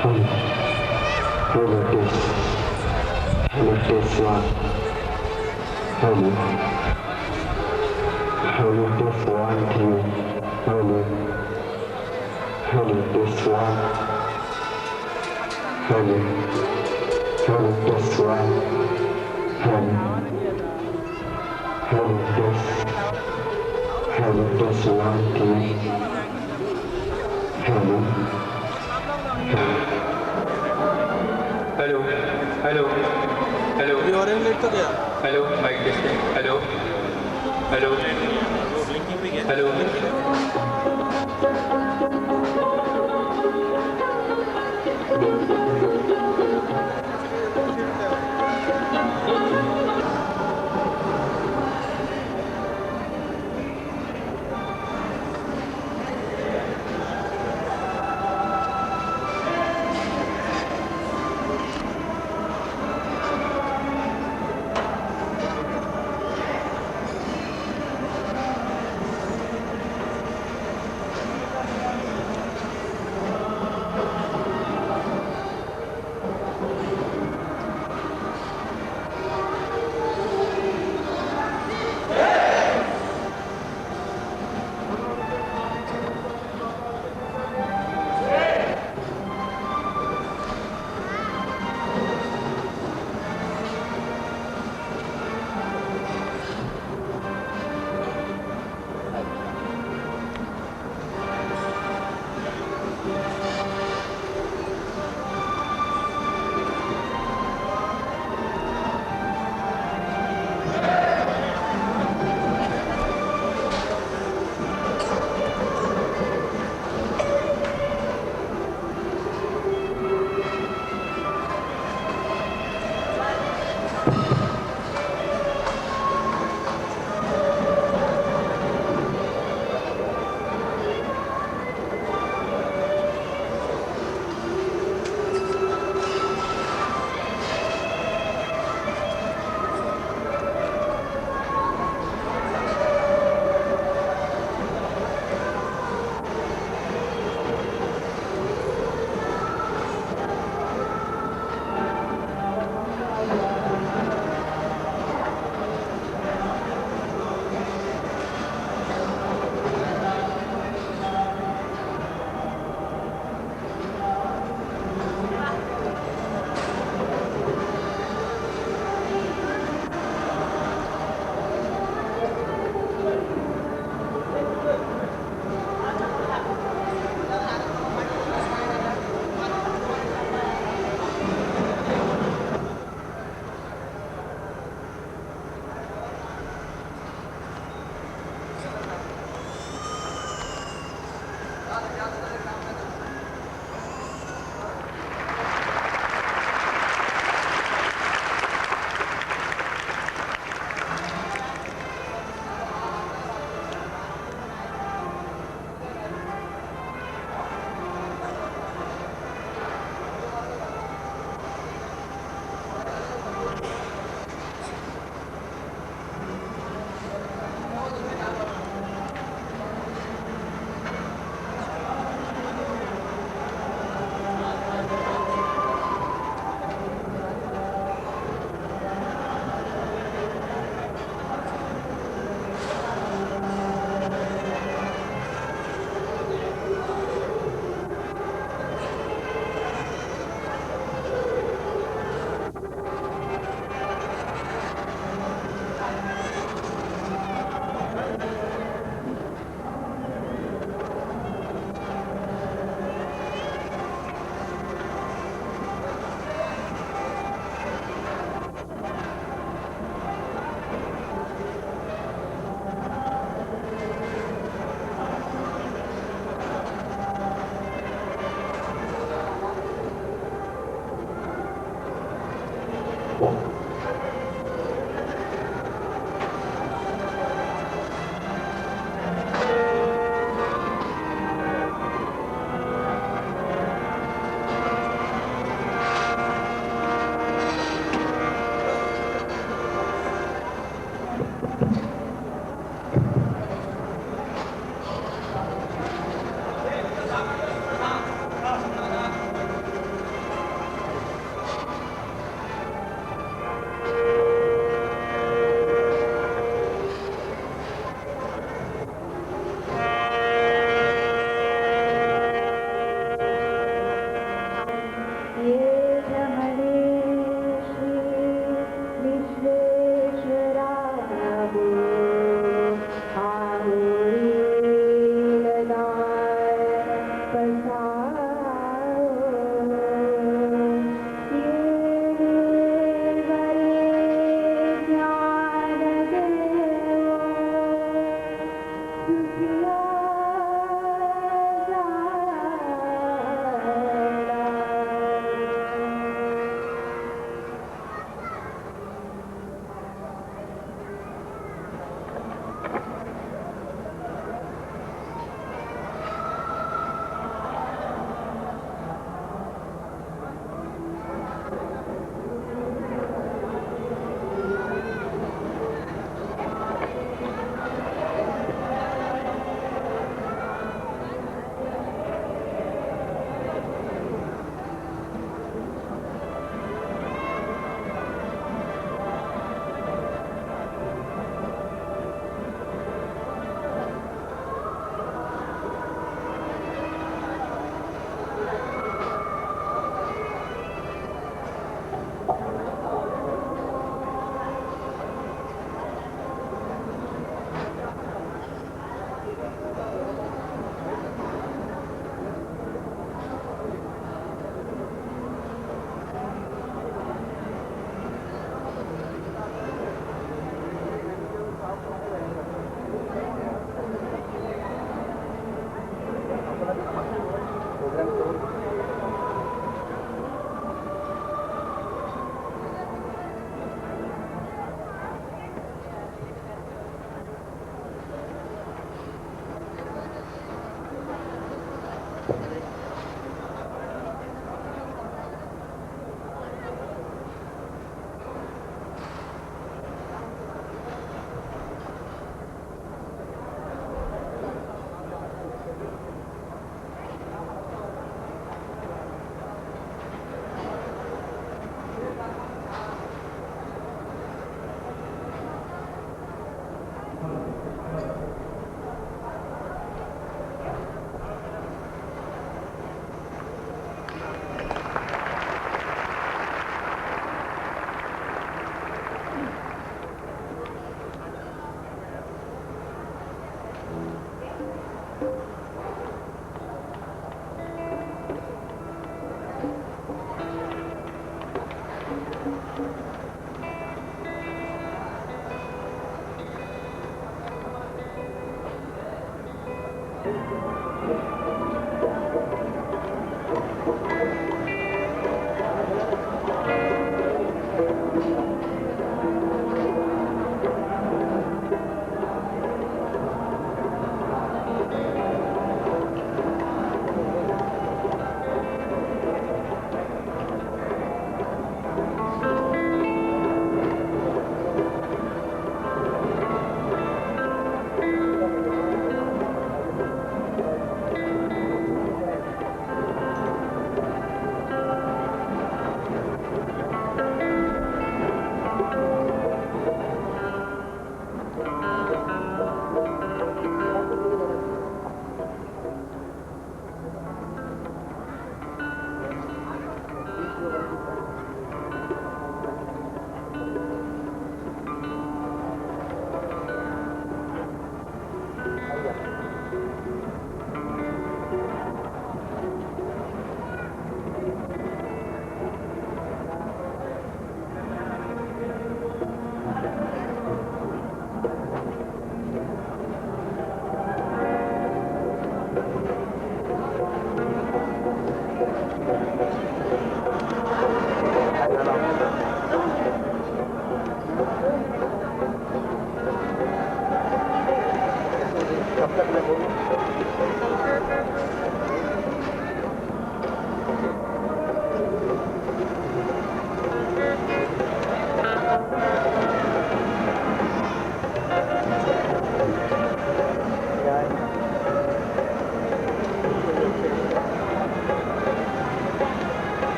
Hum. Oh meu Deus. Oh meu Deus, one. Hum. Oh meu Deus, one, two. Hum. Oh meu Deus, one. Hum. Oh meu Deus, one. Hum. Oh meu Deus. Oh meu Deus, one, two. Hum. Hello hello hello अभी और एक लेट तो गया hello mic testing hello hello blinking पे गया hello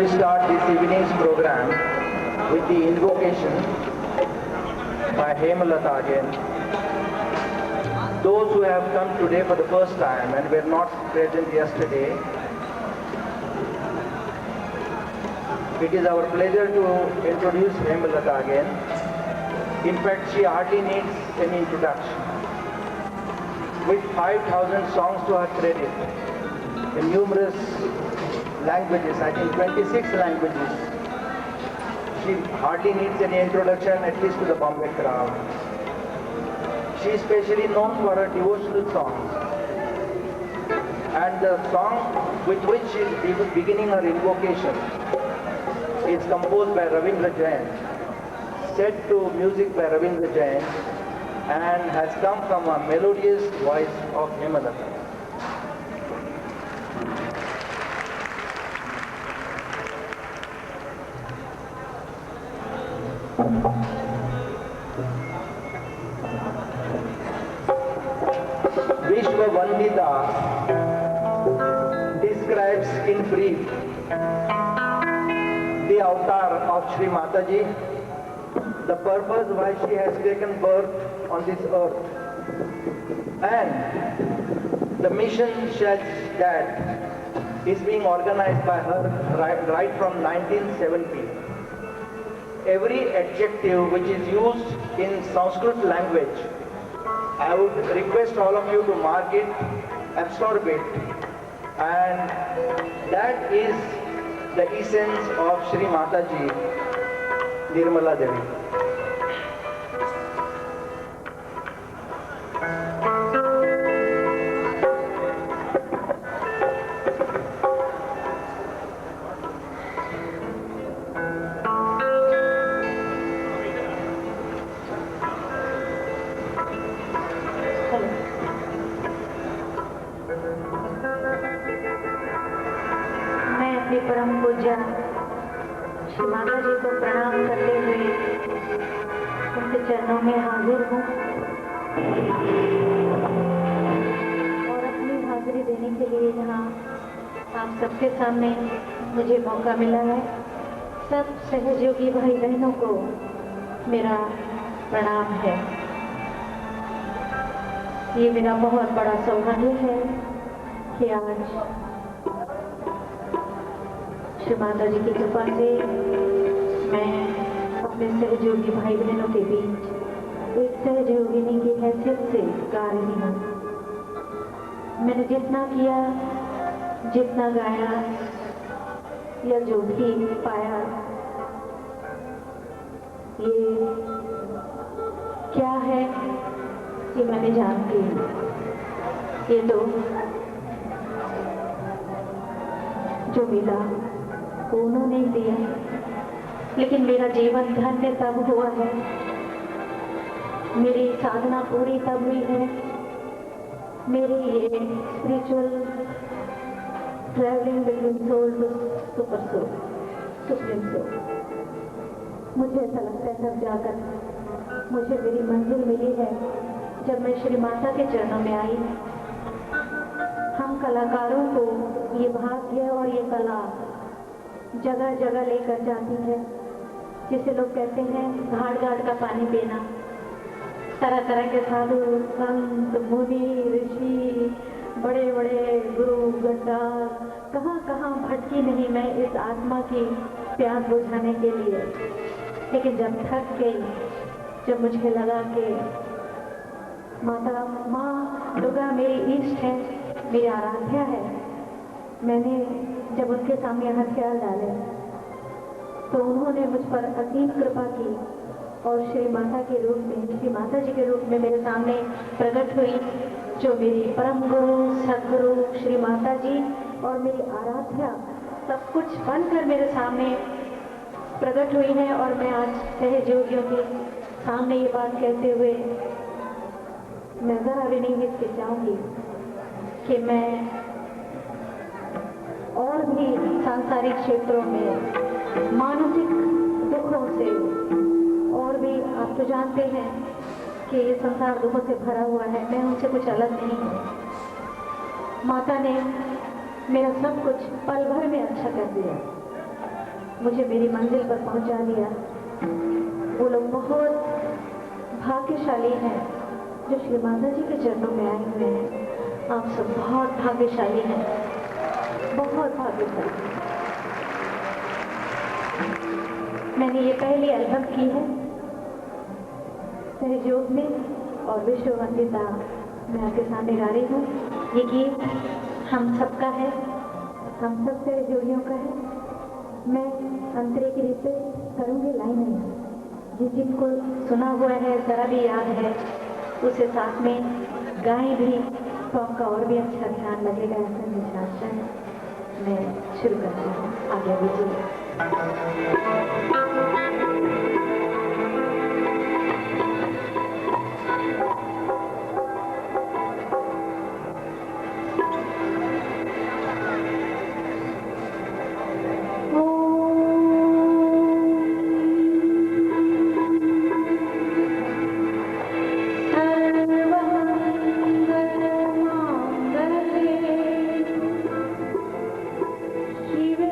we start this evening's program with the invocation by Hemalata again. Those who have come today for the first time and were not present yesterday, it is our pleasure to introduce Hemalata again. In fact, she hardly needs any introduction. With 5,000 songs to her credit, in numerous languages, I think 26 languages, she hardly needs any introduction, at least to the Bombay crowd. She is especially known for her devotional songs. And the song with which she is beginning her invocation is composed by Ravindra Jain, set to music by Ravindra Jain, and has come from a melodious voice of Hemalata. Vishwa Vandita describes in brief the avatar of Sri Mataji, the purpose why she has taken birth on this earth, and the mission that is being organized by her right from 1970. Every adjective which is used in Sanskrit language, I would request all of you to mark it, absorb it, and that is the essence of Sri Mataji, Nirmala Devi. परम पूज्य श्री माता जी को प्रणाम करते हुए उनके चरणों में हाजिर हूँ और अपनी हाजिरी देने के लिए यहाँ आप सबके सामने मुझे मौका मिला है। सब सहयोगी भाई बहनों को मेरा प्रणाम है। ये मेरा बहुत बड़ा सौभाग्य है कि आज श्री माता जी की कृपा से मैं अपने सहयोगी भाई बहनों के बीच एक सहयोगिनी की हैसियत से गा रही हूँ। मैंने जितना किया, जितना गाया या जो भी पाया, ये क्या है ये मैंने जानती हूँ। ये तो जो मिला उन्होंने दिया, लेकिन मेरा जीवन धन्य तब हुआ है, मेरी साधना पूरी तब हुई है, मेरी ये spiritual travelling between soul to super soul, supreme soul. मुझे ऐसा लगता है तब जाकर मुझे मेरी मंजिल मिली है जब मैं श्री माता के चरणों में आई। हम कलाकारों को ये भाग्य और ये कला जगह जगह लेकर जाती है, जिसे लोग कहते हैं घाट घाट का पानी पीना। तरह तरह के साधु संत मुनि ऋषि बड़े बड़े गुरु गद्दार कहाँ कहाँ भटकी नहीं मैं इस आत्मा की प्यास बुझाने के लिए। लेकिन जब थक गई, जब मुझे लगा कि माता माँ दुर्गा मेरी इष्ट है, मेरी आराध्या है, मैंने जब उनके सामने हाथ ख्याल डाले तो उन्होंने मुझ पर असीम कृपा की और श्री माता के रूप में, श्री माता जी के रूप में मेरे सामने प्रकट हुई, जो मेरी परम गुरु सदगुरु श्री माता जी और मेरी आराध्या सब कुछ बनकर मेरे सामने प्रकट हुई है। और मैं आज सहयोगियों के सामने ये बात कहते हुए मैं जरा भी नहीं हिचकिचाऊंगी कि मैं और भी सांसारिक क्षेत्रों में मानसिक दुखों से, और भी आप तो जानते हैं कि ये संसार दुखों से भरा हुआ है, मैं उनसे कुछ अलग नहीं हूँ। माता ने मेरा सब कुछ पल भर में अच्छा कर दिया। मुझे मेरी मंजिल पर पहुंचा दिया। वो लोग बहुत भाग्यशाली हैं जो श्री माता जी के चरणों में आए हुए हैं। आप सब बहुत भाग्यशाली हैं, बहुत भाग्यशाली। मैंने ये पहली एल्बम की है सहयोग में और विश्व वंदिता मैं आपके सामने गा रही हूँ। ये गीत हम सबका है, हम सब सहयोगियों का है। मैं अंतरे की रीत से करूँगी लाइन जिनको सुना हुआ है जरा भी याद है उसे साथ में गाएं भी तो आपका और भी अच्छा ध्यान लगेगा, ऐसा मुझे आशा है। मैं शुरू करती हूँ, आगे दीजिए। शिवे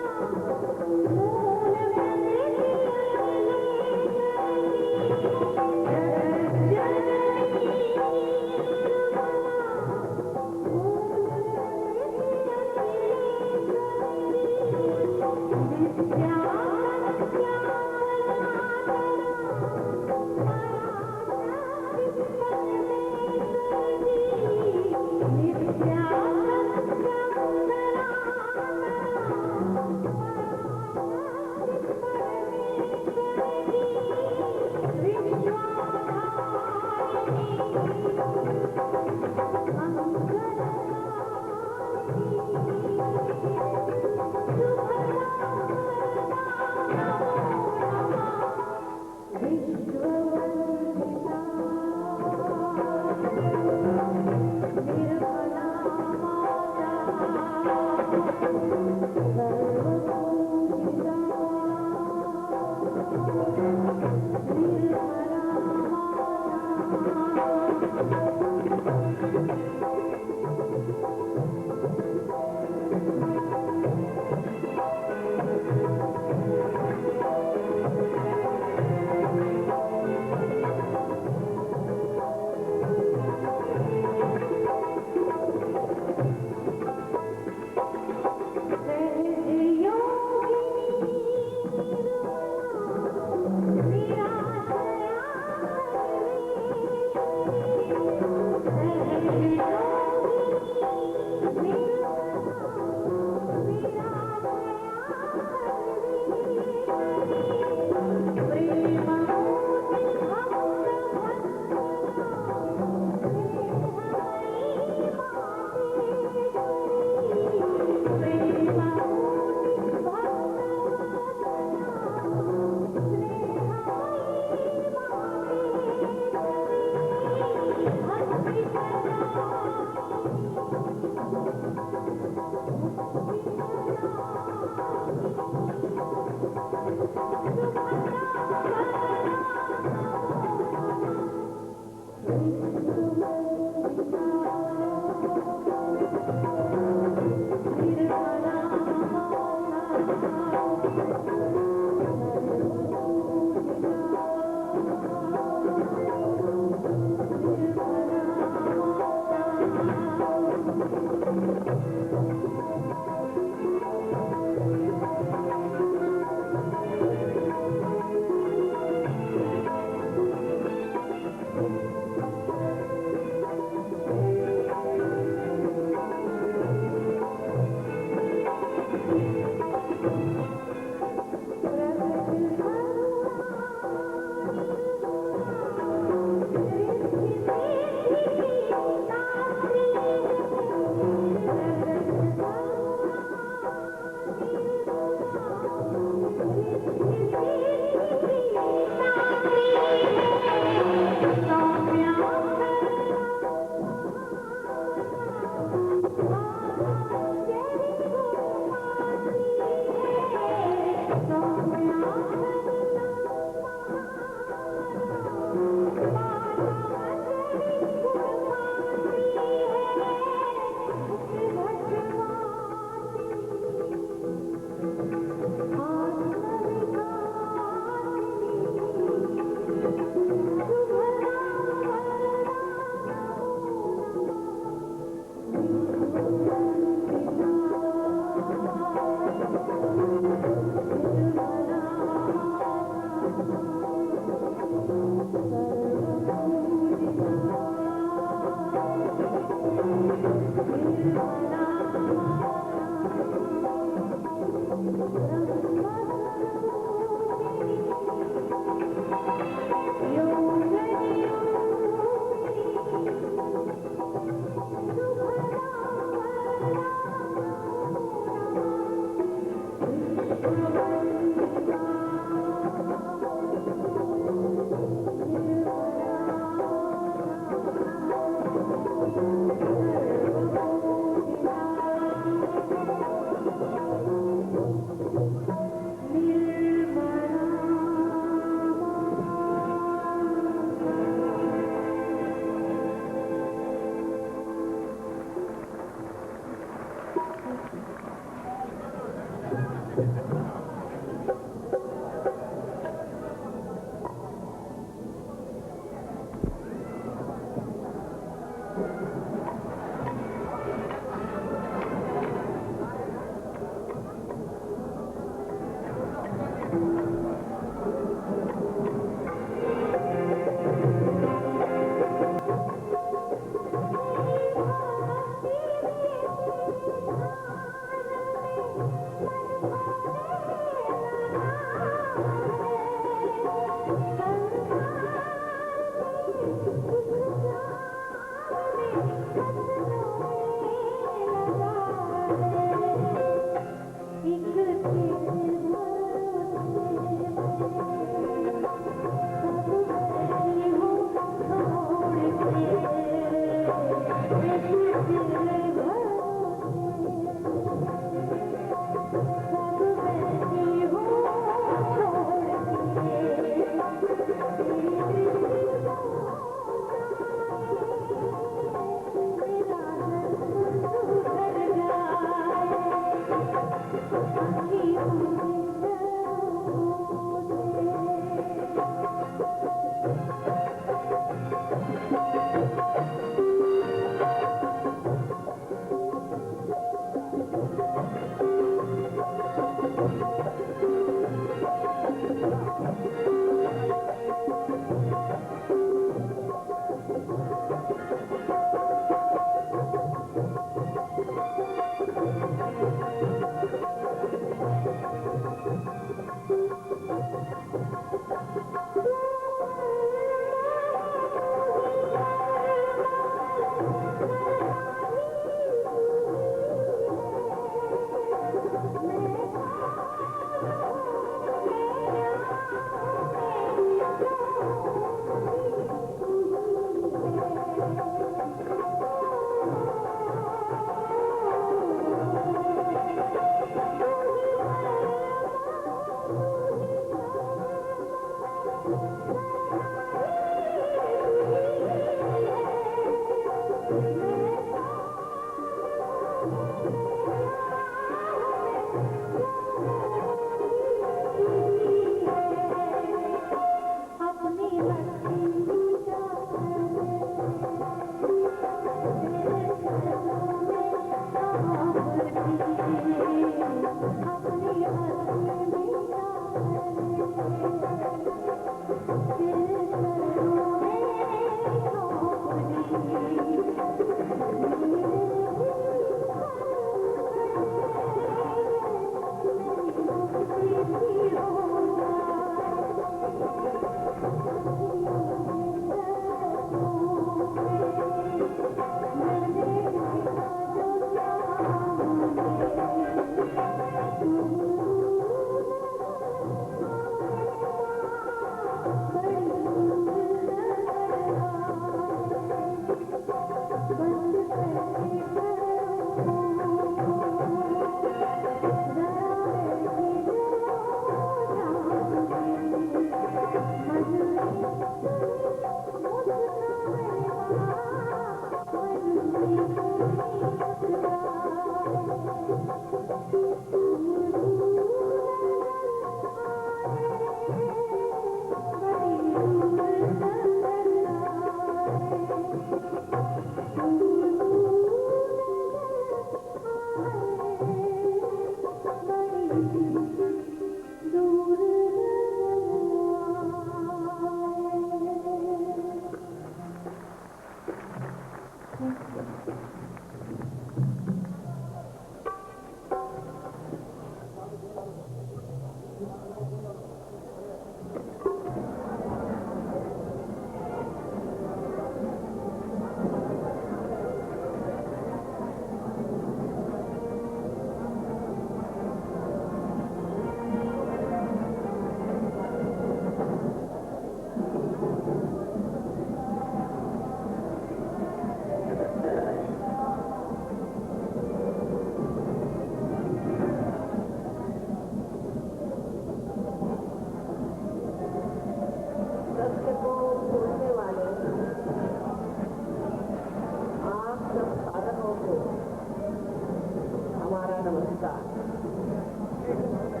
नमस्कार।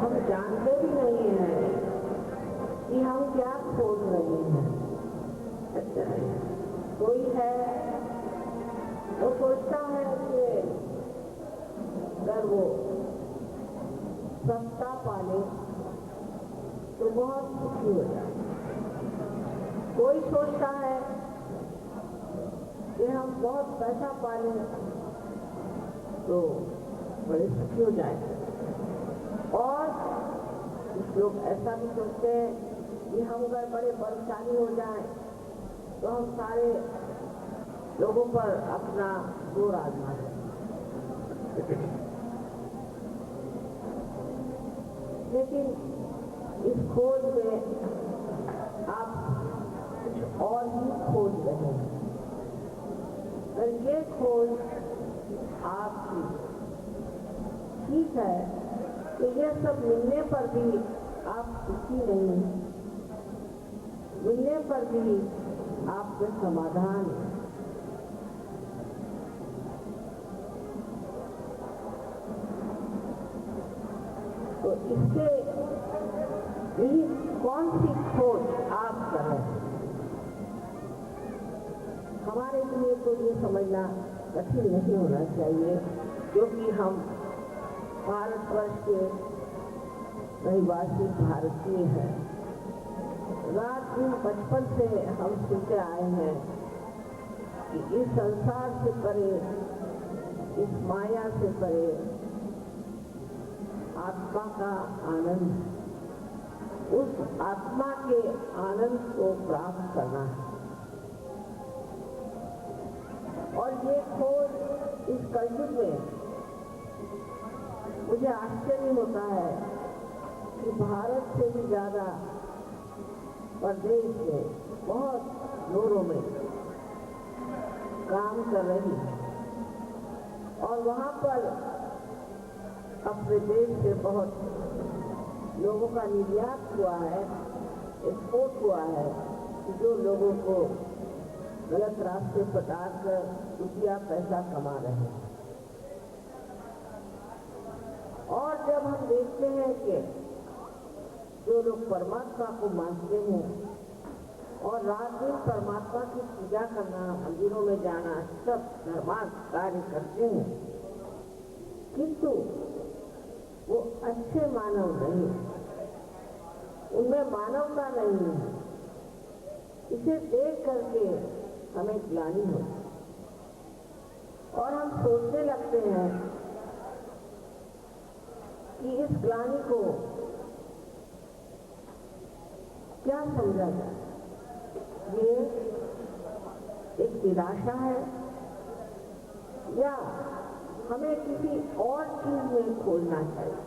हम जानते भी नहीं हैं कि हम क्या खोज रहे हैं। कोई है वो सोचता है कि अगर वो सस्ता पाले तो बहुत सुखी हो जाए। कोई सोचता है कि हम बहुत पैसा पाले तो बड़े सुखी हो जाए। और कुछ लोग ऐसा भी सोचते हैं कि हम अगर बड़े बलशाली हो जाएं तो हम सारे लोगों पर अपना जोर आजमा दें। लेकिन इस खोज में आप कुछ और ही खोज रहे हैं। अगर ये खोज आपकी ठीक है तो ये सब मिलने पर भी आप सुखी नहीं, मिलने पर भी आपके समाधान। तो इसके यही कौन सी खोज आप कर रहे हैं? हमारे लिए तो ये समझना कठिन नहीं होना चाहिए, क्योंकि हम भारतवर्ष के रहिवासी भारतीय हैं। रात दिन बचपन से हम सुनते आए हैं कि इस संसार से परे, इस माया से परे आत्मा का आनंद, उस आत्मा के आनंद को प्राप्त करना है। और ये खोज इस कलयुग में मुझे आश्चर्य होता है कि भारत से भी ज्यादा प्रदेश में बहुत जोरों में काम कर रही है। और वहाँ पर अपने देश से बहुत लोगों का निर्यात हुआ है, एक्सपोर्ट हुआ है, जो लोगों को गलत रास्ते पर डालकर रुपया पैसा कमा रहे हैं। और जब हम देखते हैं कि जो लोग परमात्मा को मानते हैं और रात दिन परमात्मा की पूजा करना, मंदिरों में जाना, सब धर्मार्थ कार्य करते हैं, किंतु वो अच्छे मानव नहीं, उनमें मानवता नहीं है। इसे देख करके हमें ग्लानि होती और हम सोचने लगते हैं कि इस ग्लानि को क्या समझा जाए। ये एक निराशा है या हमें किसी और चीज में खोलना चाहिए।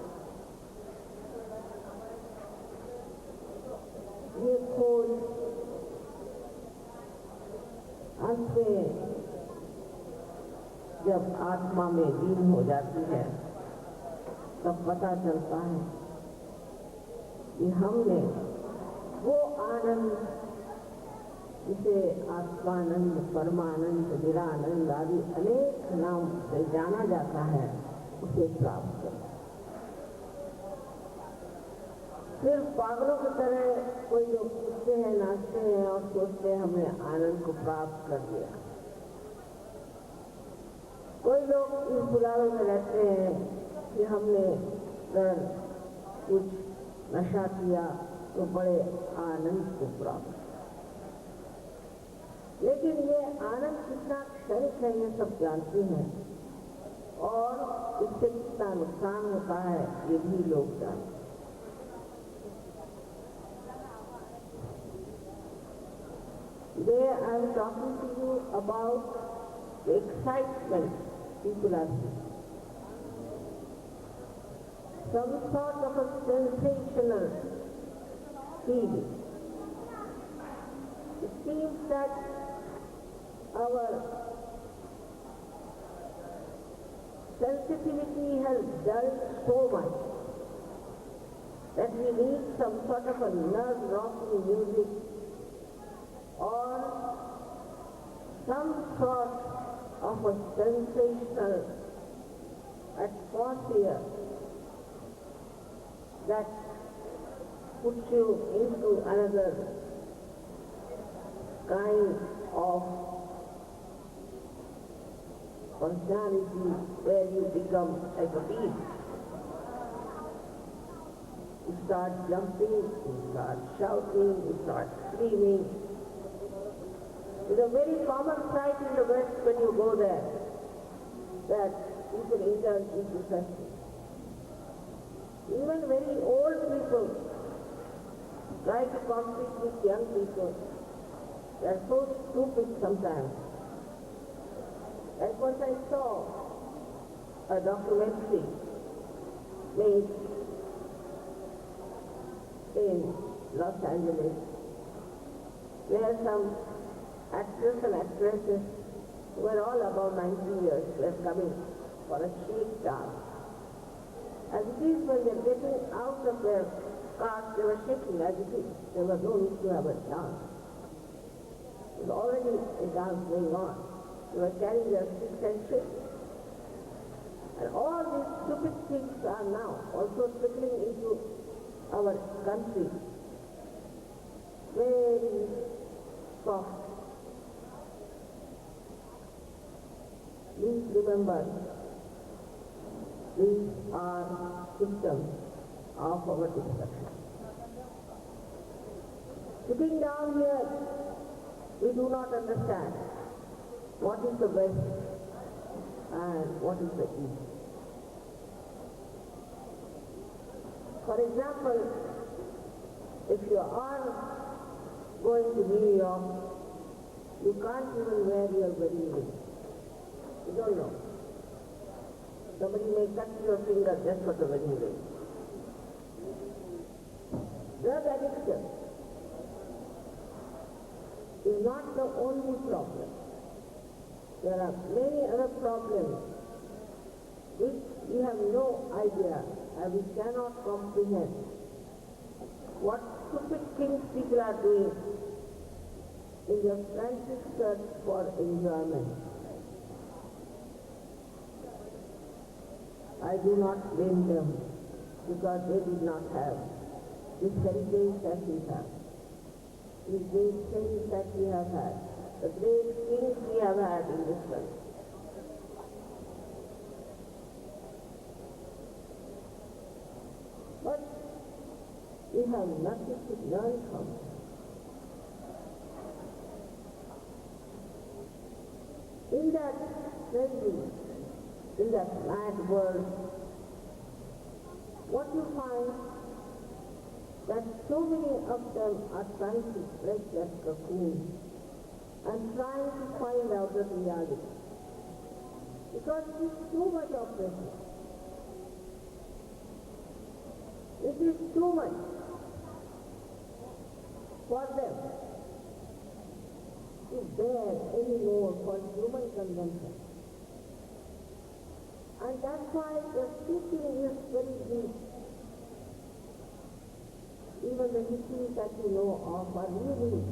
ये खोज अंत में जब आत्मा में लीन हो जाती है तब पता चलता है कि हमने वो आनंद जिसे आत्मानंद, परमानंद, निरानंद आदि अनेक नाम से जाना जाता है, उसे प्राप्त कर। फिर पागलों की तरह कोई लोग कूदते हैं, नाचते हैं और सोचते हैं हमने आनंद को प्राप्त कर लिया। कोई लोग इस बुलावे में रहते हैं कि हमने अगर कुछ नशा किया तो बड़े आनंद को प्राप्त। लेकिन ये आनंद कितना क्षणिक है ये सब जानते हैं और इससे कितना नुकसान होता है ये भी लोग जानते हैं। Today I am talking to you about the excitement people are feeling. Some sort of a sensational feeling. It seems that our sensitivity has dulled so much that we need some sort of a nerve-rocking music or some sort of a sensational atmosphere that puts you into another kind of personality where you become like a beast. You start jumping, you start shouting, you start screaming. It's a very common sight in the West when you go there, that people indulge into such things. Even very old people try to compete with young people. They are so stupid sometimes. Like once I saw a documentary made in Los Angeles where some actors and actresses who were all about 90 years were coming for a shake dance. As it is, when they were getting out of their cars, they were shaking as it is. There was no need to have a dance. There was already a dance going on. They were carrying their sticks and shaking. And all these stupid things are now also trickling into our country. Very soft. Please remember, these are symptoms of our destruction. Sitting down here, we do not understand what is the West and what is the East. For example, if you are going to New York, you can't even wear your wedding ring. You don't know. Somebody may cut your finger just for the wedding ring. Drug addiction is not the only problem. There are many other problems which we have no idea and we cannot comprehend. What stupid things people are doing in their frantic search for enjoyment. I do not blame them because they did not have this heritage that we have, these great things that we have had, the great things we have had in this country. But we have nothing to learn from them. In that frenzy, in that mad world, what you find that so many of them are trying to break that cocoon and trying to find out the reality. Because it is too much oppression. It is too much for them to bear any more for human consumption. And that's why the teaching is very deep. Even the histories that you know of are really,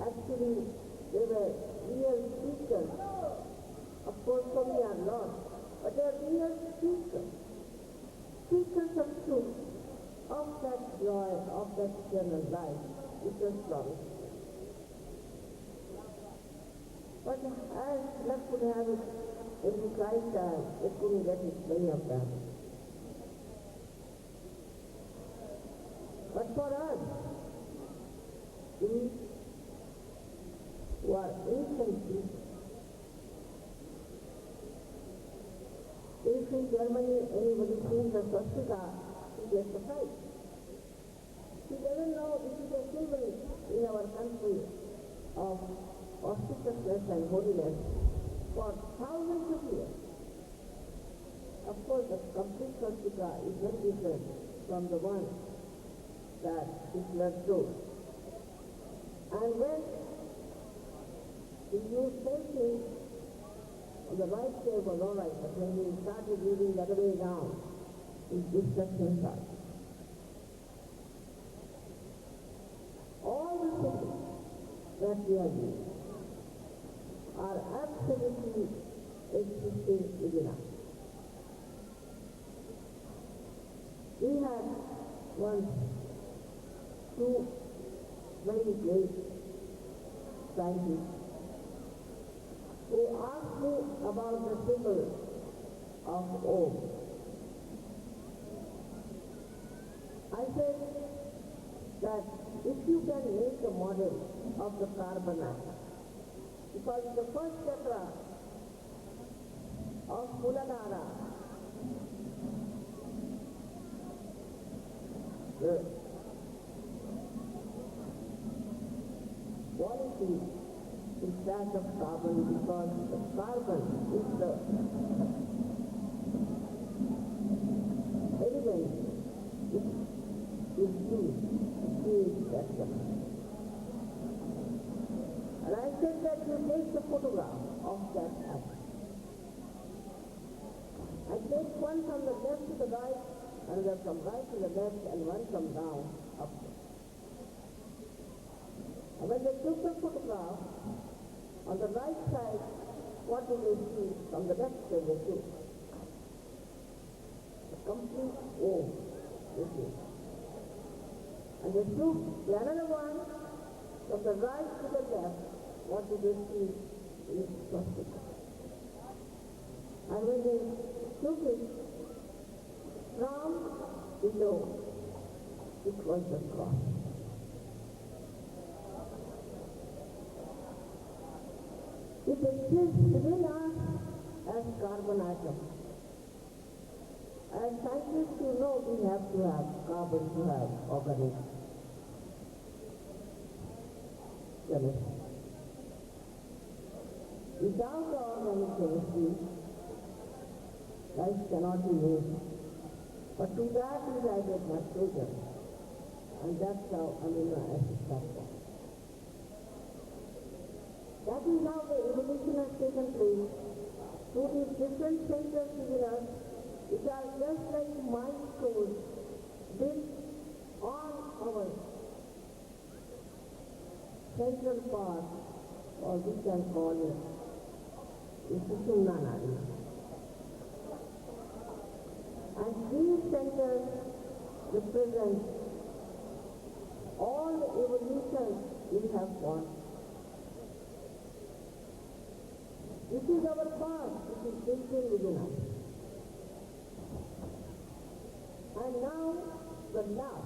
actually, they were real speakers. Of course, so many are lost, but they are real speakers. Speakers of truth, of that joy, of that eternal life, which was promised. But as luck would have it, in this lifetime, they couldn't get it, many of them. But for us, we who are ancient people, if in Germany anybody sees a swastika, he gets a fight. He doesn't know this is a symbol in our country of auspiciousness and holiness for thousands of years. Of course, the complete swastika is very different from the one that Hitler drew. And when he used something on the right side was all right, but when he started reading the other way down, his destruction started. that we are doing are absolutely existing within us. We had once two very great scientists who asked me about the symbol of Om. I said that if you can make a model of the carbon atom, because the first chakra of Muladhara, the quality is that of carbon, because the carbon is the element which is used to create that chakra. And I said that you take the photograph of that atom. I take one from the left to the right, another from right to the left, and one from down upward. And when they took the photograph, on the right side, what do they see? From the left side they took the complete Om. And they took the another one from the right to the left, what do they see? Is swastika. And when they took it from below, it was the cross. It exists within us as carbon atom. As scientists, you know we have to have carbon to have organic chemistry. Without the organic chemistry, life cannot be made. But to that is added nitrogen, and that's how amino acids are formed. That is how the evolution has taken place through these different centers within us, which are just like mind stores built on our central part, or we can call it the Sushumna Nadi. And these centers represent all the evolutions we have gone. This is our past, which is built in within us. And now, the last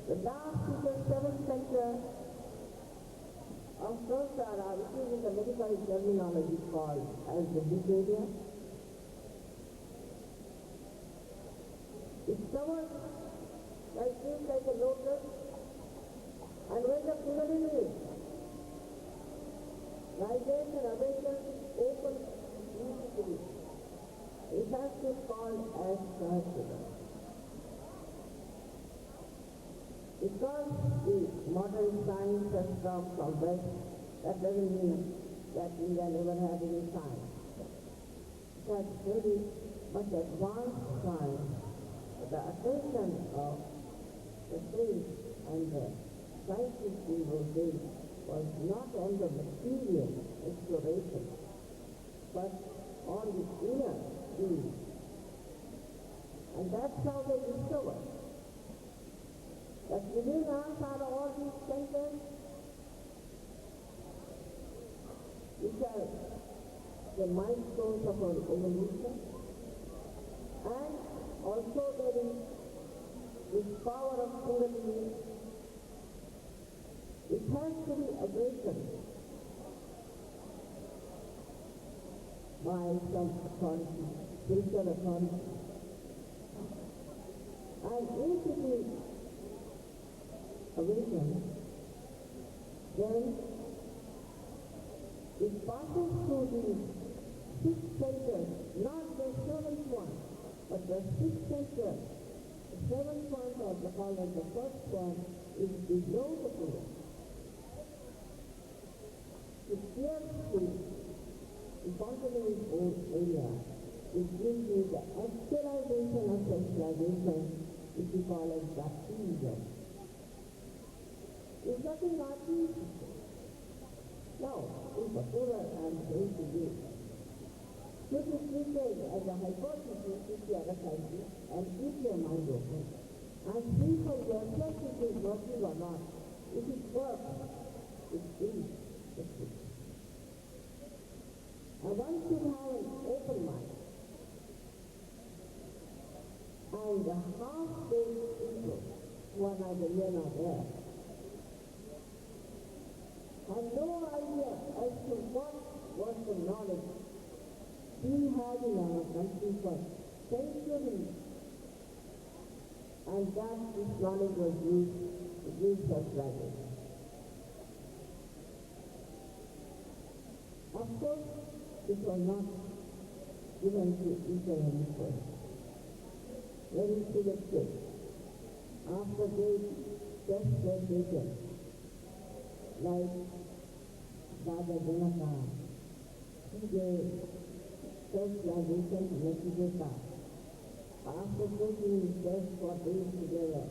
is the seventh center of Sahasrara, which is in the medical terminology called as the deep area. It's covered like this, like a lotus, and when the Kundalini rises and awakens, opens beautifully, it has been called as SahajaYoga. Because the modern science has come from West, that doesn't mean that India never had any science. It has very much advanced science. The attention of the saints and the scientists in those days was not on the material exploration, but on the inner being. And that's how they discovered that within us are all these centers which are the milestones of our evolution, and also there is this power of Kundalini. It has to be awakened by some authority, spiritual authority. And if it is awakened, then it passes through the six centers, not the seventh one, but the sixth center. The seventh one, or the called the first one, is below the pillar. It pierces through the continental own area. It gives you the actualization of sensualization, which we call as baptism. Is nothing artificial. Now, if whatever I am saying to you, this is treated as a hypothesis with the other scientists and keep your mind open. And see for yourself if it is working or not. If it works, it is the truth. And one should have an open mind. And the half-baked people who are neither here nor there have no idea as to what was the knowledge we had in our country for centuries. And that this knowledge was used to give such language. Of course, it was not given to each and every person. Very selected. After they tests were taken, like Dada Janaka, he gave test language to Nakijeta. After taking his test for days together,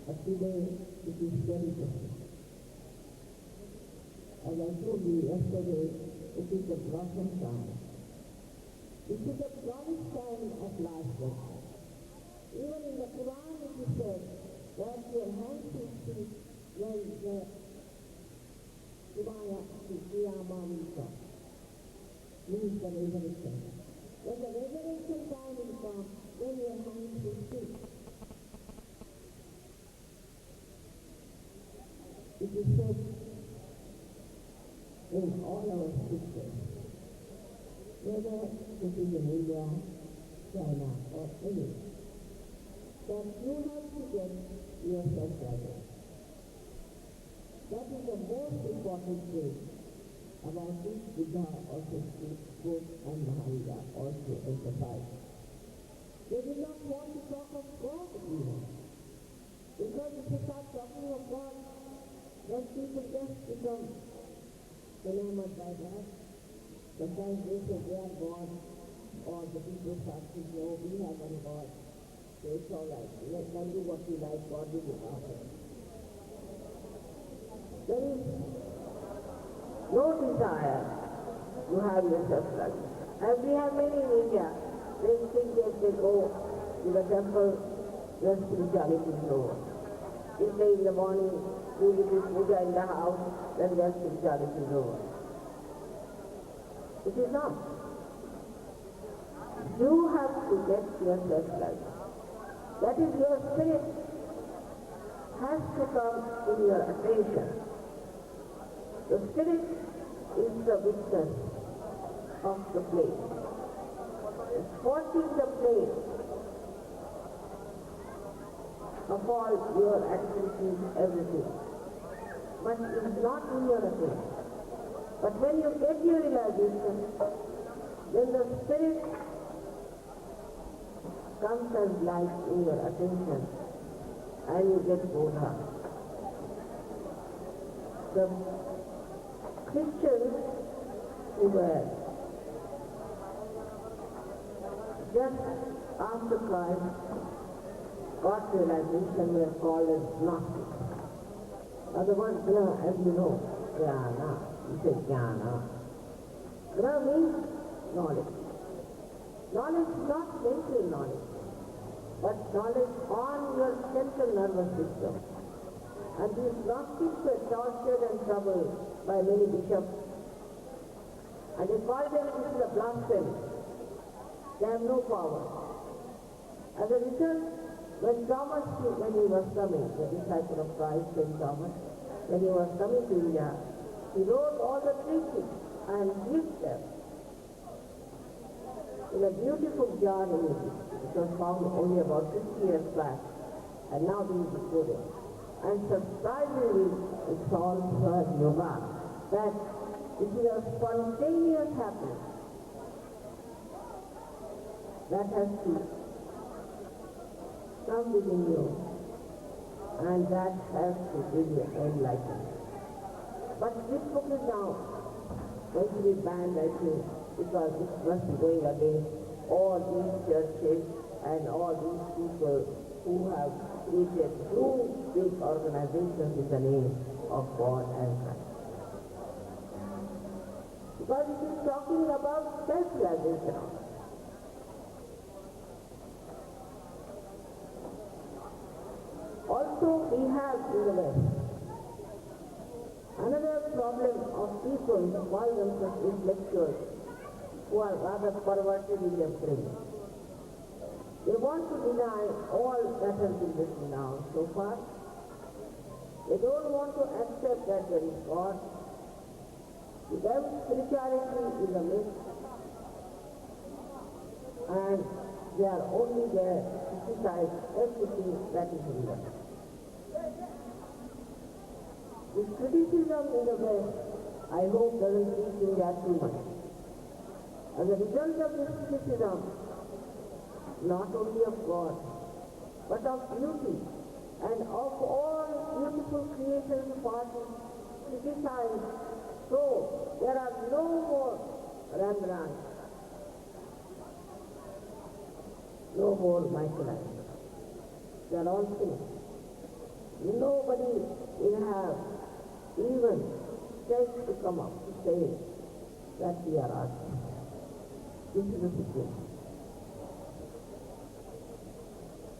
but today it is very different. As I told you yesterday, it is the blossom time. It is the promised time of last day. Even in the Quran it is said that your hands should see when the Kumaya Kiyama will come. Means the resurrection. When the resurrection time will come, then your hands will see. It is said in all our scriptures, whether it is in India, China, or anywhere, that you have to get yourself right. That is the most important thing about which Buddha also spoke and Mahavira also emphasized. They did not want to talk of God even. Because if you start talking of God, then people just become enamored by that. Sometimes they say they are God, or the people start to say, oh, we have one God. So it's all right. Let them do what we like, God will look after us. There is no desire to have yourself right. As we have many in India, they think that they go to the temple, their spirituality is over. If they in the morning do little puja in the house, then their spirituality is over. It is not. You have to get yourself right. That is, your spirit has to come in your attention. The spirit is the witness of the place. What is the place of all your activities, everything? But it is not in your attention. But when you get your realization, then the spirit comes as light in your attention and you get Bodha. The Christians who were just after Christ got realization were called as Gnostics. Otherwise, as you know, Jnana. You say Jnana. Jnana means knowledge. Knowledge is not mental knowledge, but knowledge on your central nervous system. And these Gnostics were tortured and troubled by many bishops. And they call them, this is a blasphemy. They have no power. As a result, when Thomas, when he was coming, the disciple of Christ, St. Thomas, when he was coming to India, he wrote all the teachings and gives them in a beautiful jar in English. It was found only about 50 years back, and now these are recorded. And surprisingly, it's all SahajaYoga, that it is a spontaneous happiness that has to come within you, and that has to give you enlightenment. But this book is now going to be banned, I think, because it must be going against all these churches and all these people who have created two big organizations with the name of God and Christ. Because it is talking about self-realization. Also, we have in the West another problem of people who call themselves intellectuals who are rather perverted in their brain. They want to deny all that has been written down so far. They don't want to accept that there is God. To them, spirituality is a myth, and they are only there to criticize everything that is in them. This criticism in the West, I hope, doesn't reach India too much. As a result of this criticism, not only of God, but of beauty, and of all beautiful creations of artists criticized, so there are no more Rembrandts, no more Michelangelo. They are all finished. Nobody will have even sense to come up to say that we are artists. This is the situation.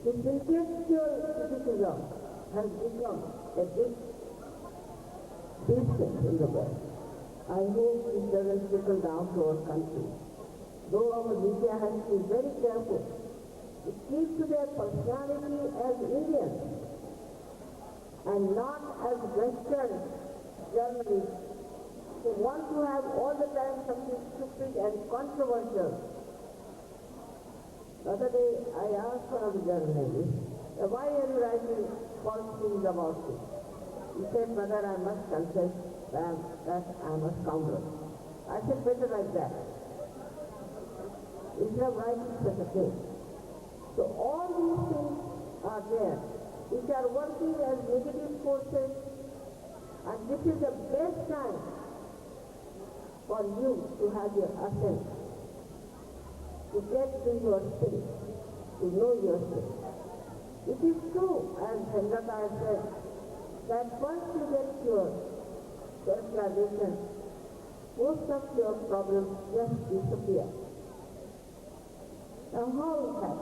This intellectual criticism has become a big business in the West. I hope this doesn't trickle down to our country. Though our media has to be very careful to keep to their personality as Indians and not as Western journalists who want to have all the time something stupid and controversial. The other day I asked one of the journalists, why are you writing false things about me? He said, brother, I must confess that I am a scoundrel. I said, better like that. Instead of writing such a thing. So all these things are there, which are working as negative forces, and this is the best time for you to have your ascent, to get to your spirit, to know your spirit. It is true, as Hendrika has said, that once you get your self-realization, most of your problems just disappear. Now how is that?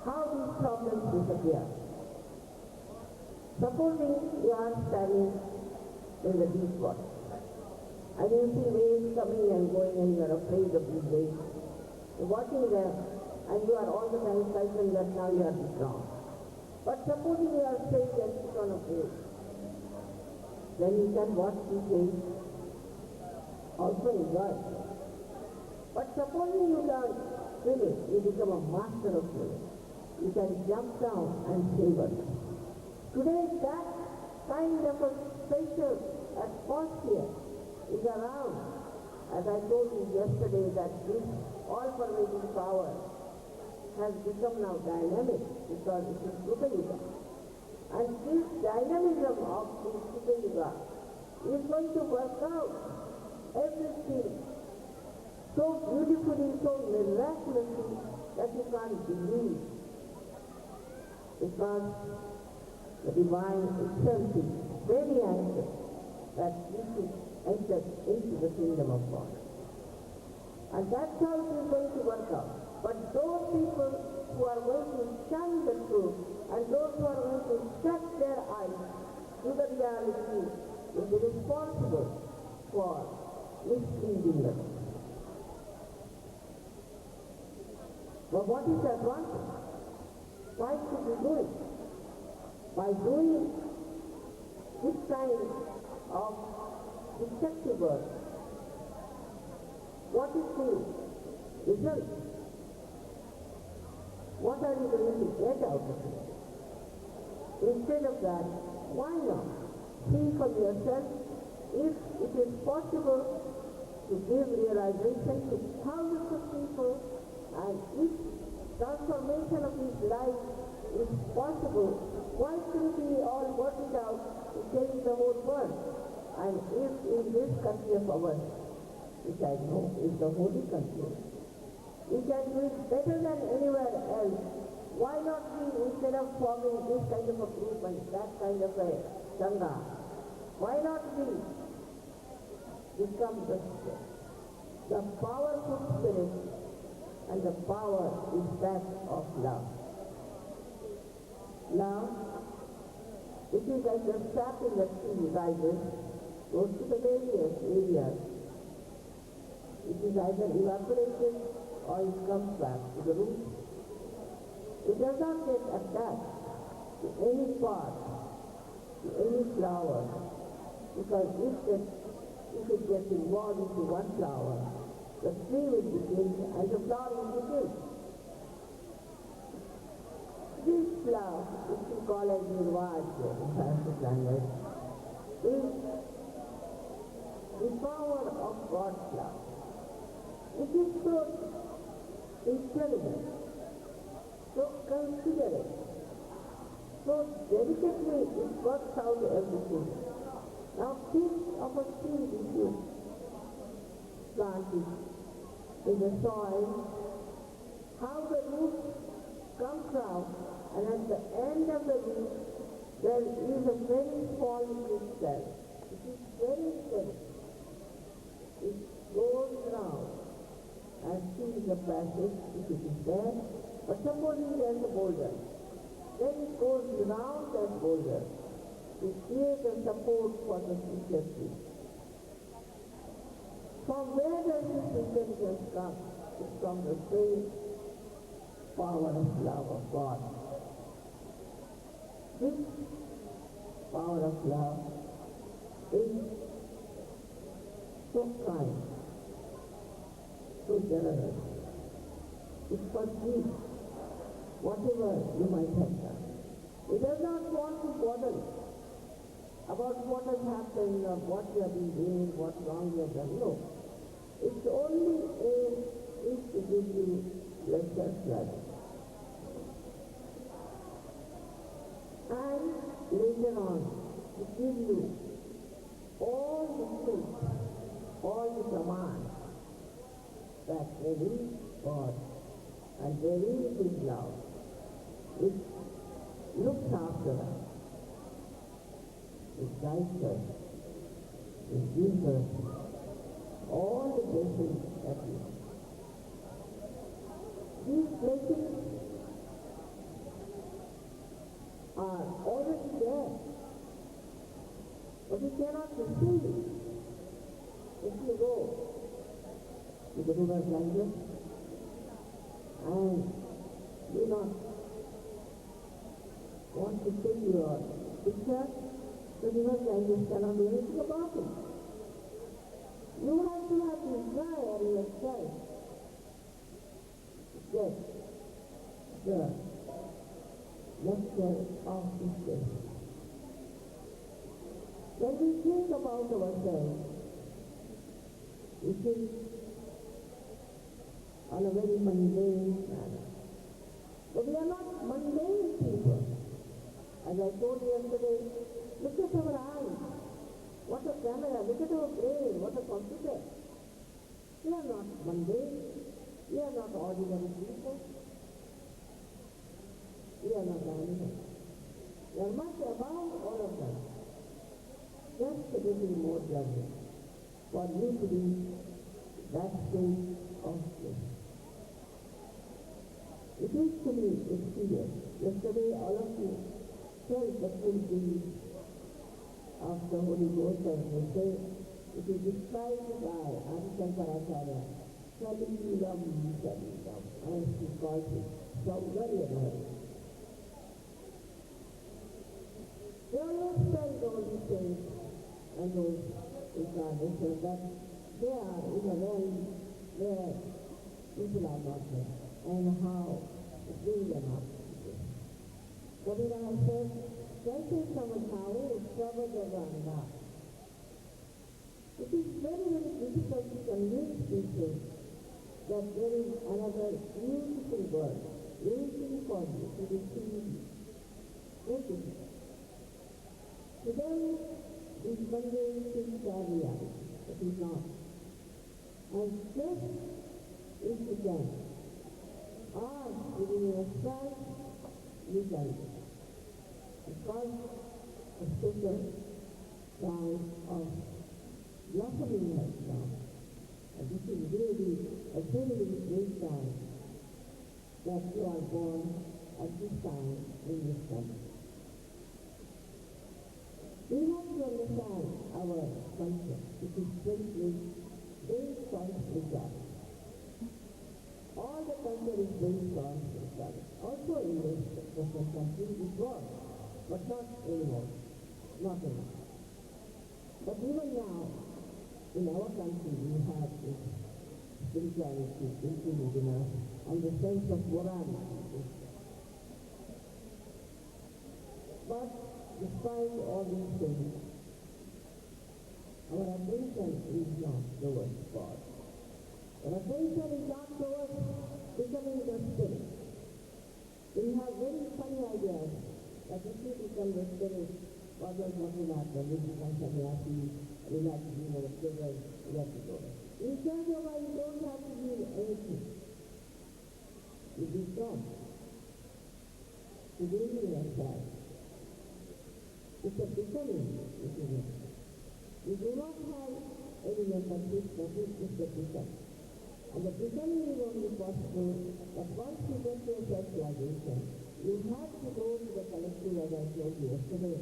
How these problems disappear? Supposing you are standing in the deep water, and you see waves coming and going and you are afraid of these waves. You're watching them and you are all the time frightened that now you are drowned. But supposing you are safe and sit on a wave, then you can watch these waves, also enjoy. But supposing you learn swimming, you become a master of swimming. You can jump down and save others. Today that kind of a special atmosphere is around. As I told you yesterday, that this all-pervading power has become now dynamic because it is Super Yuga. And this dynamism of this Super Yuga is going to work out everything so beautifully, so miraculously that you can't believe. Because the divine itself is very anxious that we should enter into the kingdom of God. And that's how it is going to work out. But those people who are going to shun the truth and those who are going to shut their eyes to the reality will be responsible for misleading them. But what is the advantage? Why should we do it? By doing this kind of deceptive work, what is the result? What are you going to get out of it? Instead of that, why not see for yourself if it is possible to give realization to thousands of people, and if transformation of his life is possible, why shouldn't we all work it out to change the whole world? And if in this country of ours, which I know is the holy country, We can do it better than anywhere else. Why not we, instead of forming this kind of a group and that kind of a sangha, why not we become the powerful spirit, and the power is that of love. Love, it is like the sap in the tree rises, goes to the various areas. It is either evaporated or it comes back to the root. It does not get attached to any part, to any flower, because if it gets involved into one flower, the tree will be killed and the flower will be killed. This love, which we call as nirvaj in Sanskrit language, is the power of God's love. It is so incredible, so considerate, so delicately it works out everything. Now think of a seed if you plant it in the soil, how the root comes out, and at the end of the root there is a very small crystal. It is very thin. It goes round and sees the passage if it is there, but supposing there is a boulder, then it goes round that boulder to create a support for the future tree. From where does this intelligence come? It's from the same power of love of God. This power of love is so kind, so generous. It forgives whatever you might have done. It does not want to bother about what has happened or what you have been doing, what wrong you have done. No. Its only aim is to give you your self-love. And later on, to give you all the truth, all the commands that there is God and there is His love, which looks after us. It guides us. It gives us all the blessings that we have. These blessings are already there, but we cannot receive it. If you go to the river Ganges and do not want to take your picture, the river Ganges cannot do anything about it. You have to desire yourself to get the nectar of this day. When we think about ourselves, we think on a very mundane manner. But we are not mundane people. As I told you yesterday, look at our eyes. What a camera, look at our brain, what a computer. We are not mundane. We are not ordinary people. We are not animals. We are much above all of them. Just a little more journey for you to be that state of bliss. It is to be experienced. Yesterday all of you felt the full breeze of the Holy Ghost, and they say it is described by Adi Shankaracharya, Salilam, as he calls it, Saugariya. They always tell those things and those incarnations that they are in a realm where people are not there, and how to bring them up. Kabira says, "Kaise samajhao sabajaganga." It is very, very difficult to convince people that there is another beautiful world waiting for you to receive you. Very difficult. To them, these mundane things are reality. It is not. And just if you can are giving yourself legally. Because a special time of blossoming has come. And this is really a very great time that you are born at this time in this country. We have to understand our culture, which is simply based on spirituality. All the culture is based on spirituality. Also in this Western country it was, but not anymore, not enough. But even now, in our country, we have this spirituality included in us, and the sense of morality. But despite all these things, our attention is not towards God. Our attention is not towards becoming the spirit. We have very funny ideas that if you become the spirit, what will happen? We become sannyasi, we have to be more clever, we have to go. In SahajaYoga, you don't have to do anything. You become within yourself. It's a becoming within you. You do not have any membership, nothing is the becoming. And the becoming is only possible that once you get to a self-realization, you have to go to the collective, as I told you yesterday.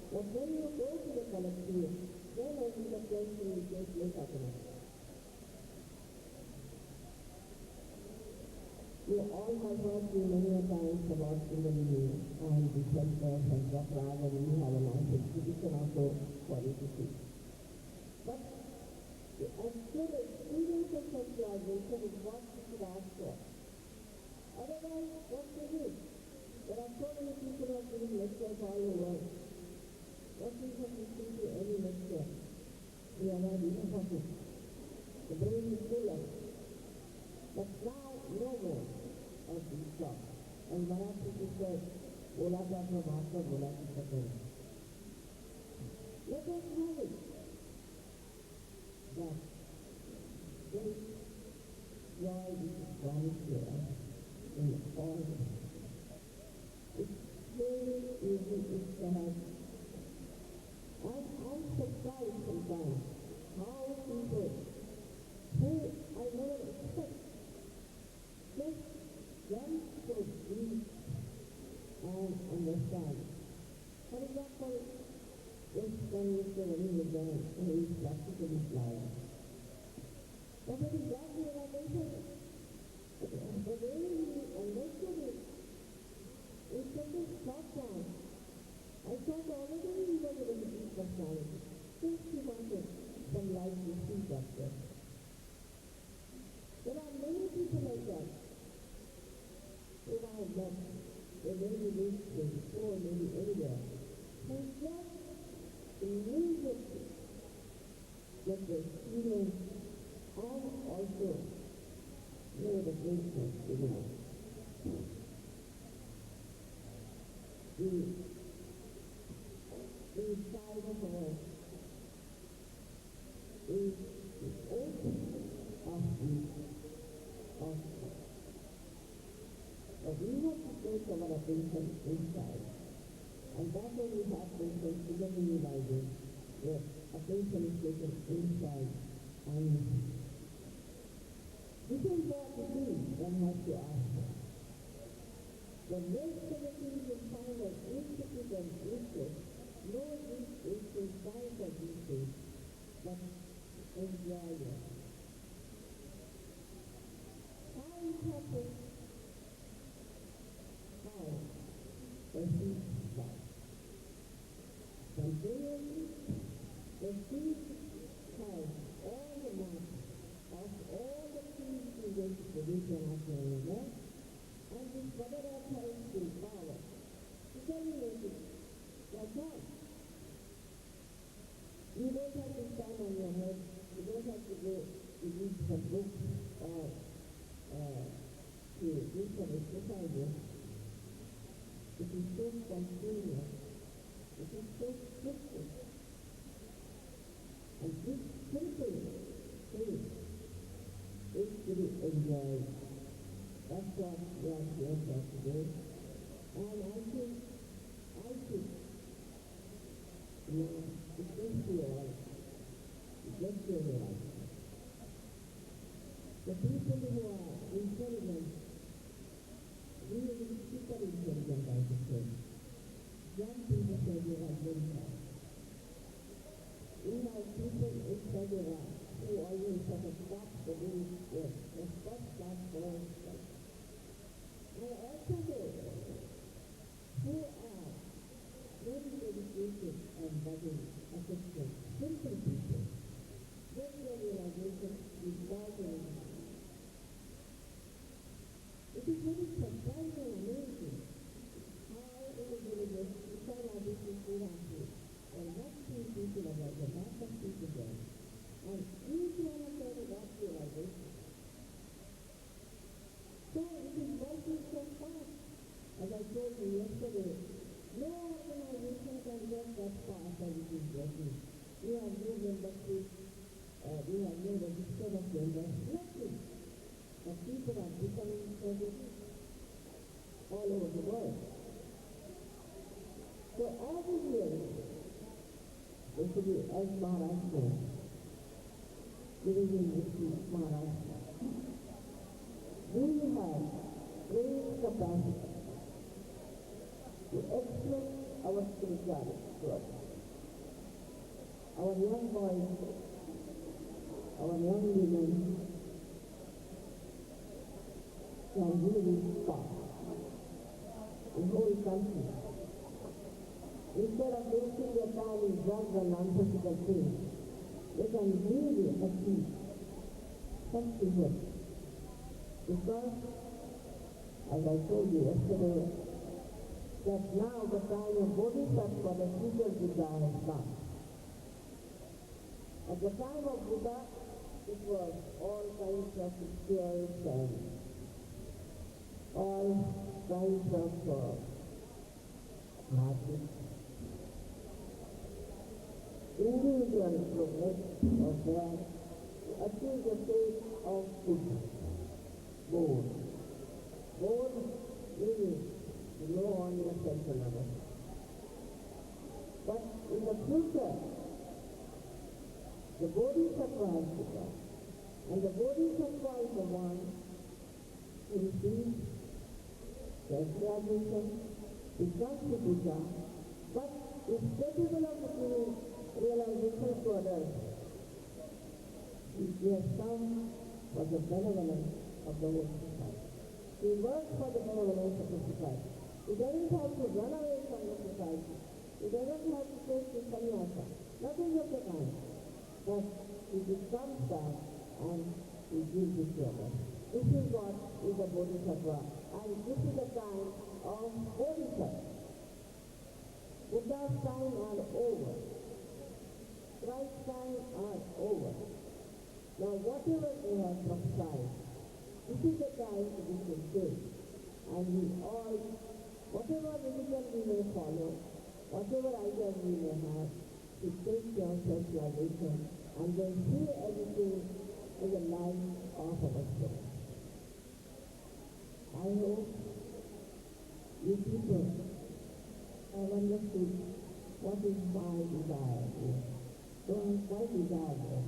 But when you go to the collective, then only the cleansing will take place automatically. You all have heard me many a times about Kundalini and the centers and chakras, and we have a nice exhibition also for you to see. But the actual experience of self-realization is what you should ask for. Otherwise, what to do? There are so many people who are giving lectures all over. What is of listening to any lecture? We are not enough of it. The brain is full of it. But now, no more of these talks. And Marathi ji said, Bola ka apna master, bola ki sakar. Let us have it. That this joy which is promised to us in all this. It's very easy, it's perhaps. I'm surprised sometimes how people who I never expect just jump so deep and understand. For example, this one is the very began who is practically blind. But when he got the realization, the way he understood it, in such a short time, I thought already he was a very deep personality. Since he wanted some light to see that way. There are many people like that whom I have met, they may be rich, maybe poor, maybe anywhere, who just immediately get the experience and also know the greatness within us. The inside of us is the ocean of but we have to take our attention inside. And that's when we have patience to get realizing that attention is taken inside and this is what it is one has to ask. The rest of the things you find as insipid and useless, no use is to find of these things, but enjoy them. How it happens? How? The seed life. Continually, the seed has all the marks of all the things in which the vision of the universe, and this mother earth has the power to terminate it. That's all. You don't have to stand on your head, you don't have to go to read some books or to do some exercises. It is so spontaneous, it is so simple. And this simple thing is to be enjoyed. That's what we are here for today. And I think, it gives you all, it gets you right. The people who are intelligent, really super intelligent, I should say. Young people say they are very fast. We have people in Sajara who always have a top the way yes, the first class following stuff. And also those who are very dedicated and loving, affectionate, simple people, get their realization without any. It is very surprising and amazing how in the villages, beside our business we have to, and not see people about the lot of people there. And each one of them got realization. So it is working so fast. As I told you yesterday, no organization can work that fast as it is working. We have new membership, we have new register of members, nothing. But people are becoming services all over the world. So every year, especially as Maharashtra, living in Maharashtra, we have great capacity to express our spirituality to others. Our young boys, our young women can really spark the whole country. Instead of wasting their time in drugs and nonsensical things, they can really achieve such results. Because, as I told you yesterday, that now the time of Bodhisattva, the future Buddha, has come. At the time of Buddha, it was all kinds of rituals and all kinds of magic. Individual progress was there to achieve the state of Buddha. Bold meaning to know on yourself and others. But in the future, the Bodhisattva has to come. And the Bodhisattva is the one who receives self-realization, becomes the Buddha, but is capable of giving realization to others. He has come for the benevolence of the whole society. He works for the benevolence of the society. He doesn't have to run away from the society. He doesn't have to take the sannyasa. Nothing of the kind. But he becomes that and he gives it to others. This is what is a Bodhisattva. And this is the time of Bodhisattva. Buddha's time are over. Christ's time are over. Now whatever they have prophesied, this is the time to be fulfilled. And we all, whatever religion we may follow, whatever ideas we may have, to take your self-realization and then see everything in the light of our soul. I hope you people have understood what is my desire is. So I'm quite desirous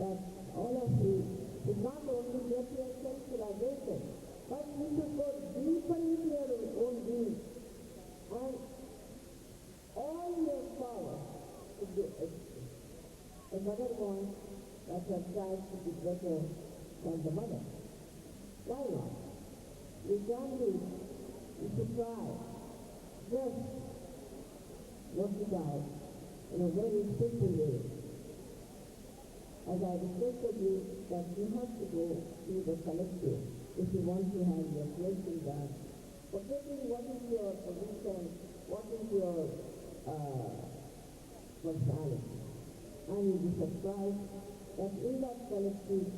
that all of you should not only get your self-realization, but you should go deeper into your own being and all your power should be expressed. A mother wants that her child should be better than the mother. Why not? You can do it. You should try. Just work it out in a very simple way. As I requested you that you have to go to the collective if you want to have your cleansing done. Forgetting what is your position, what is your personality. And you'll be surprised that in that collective,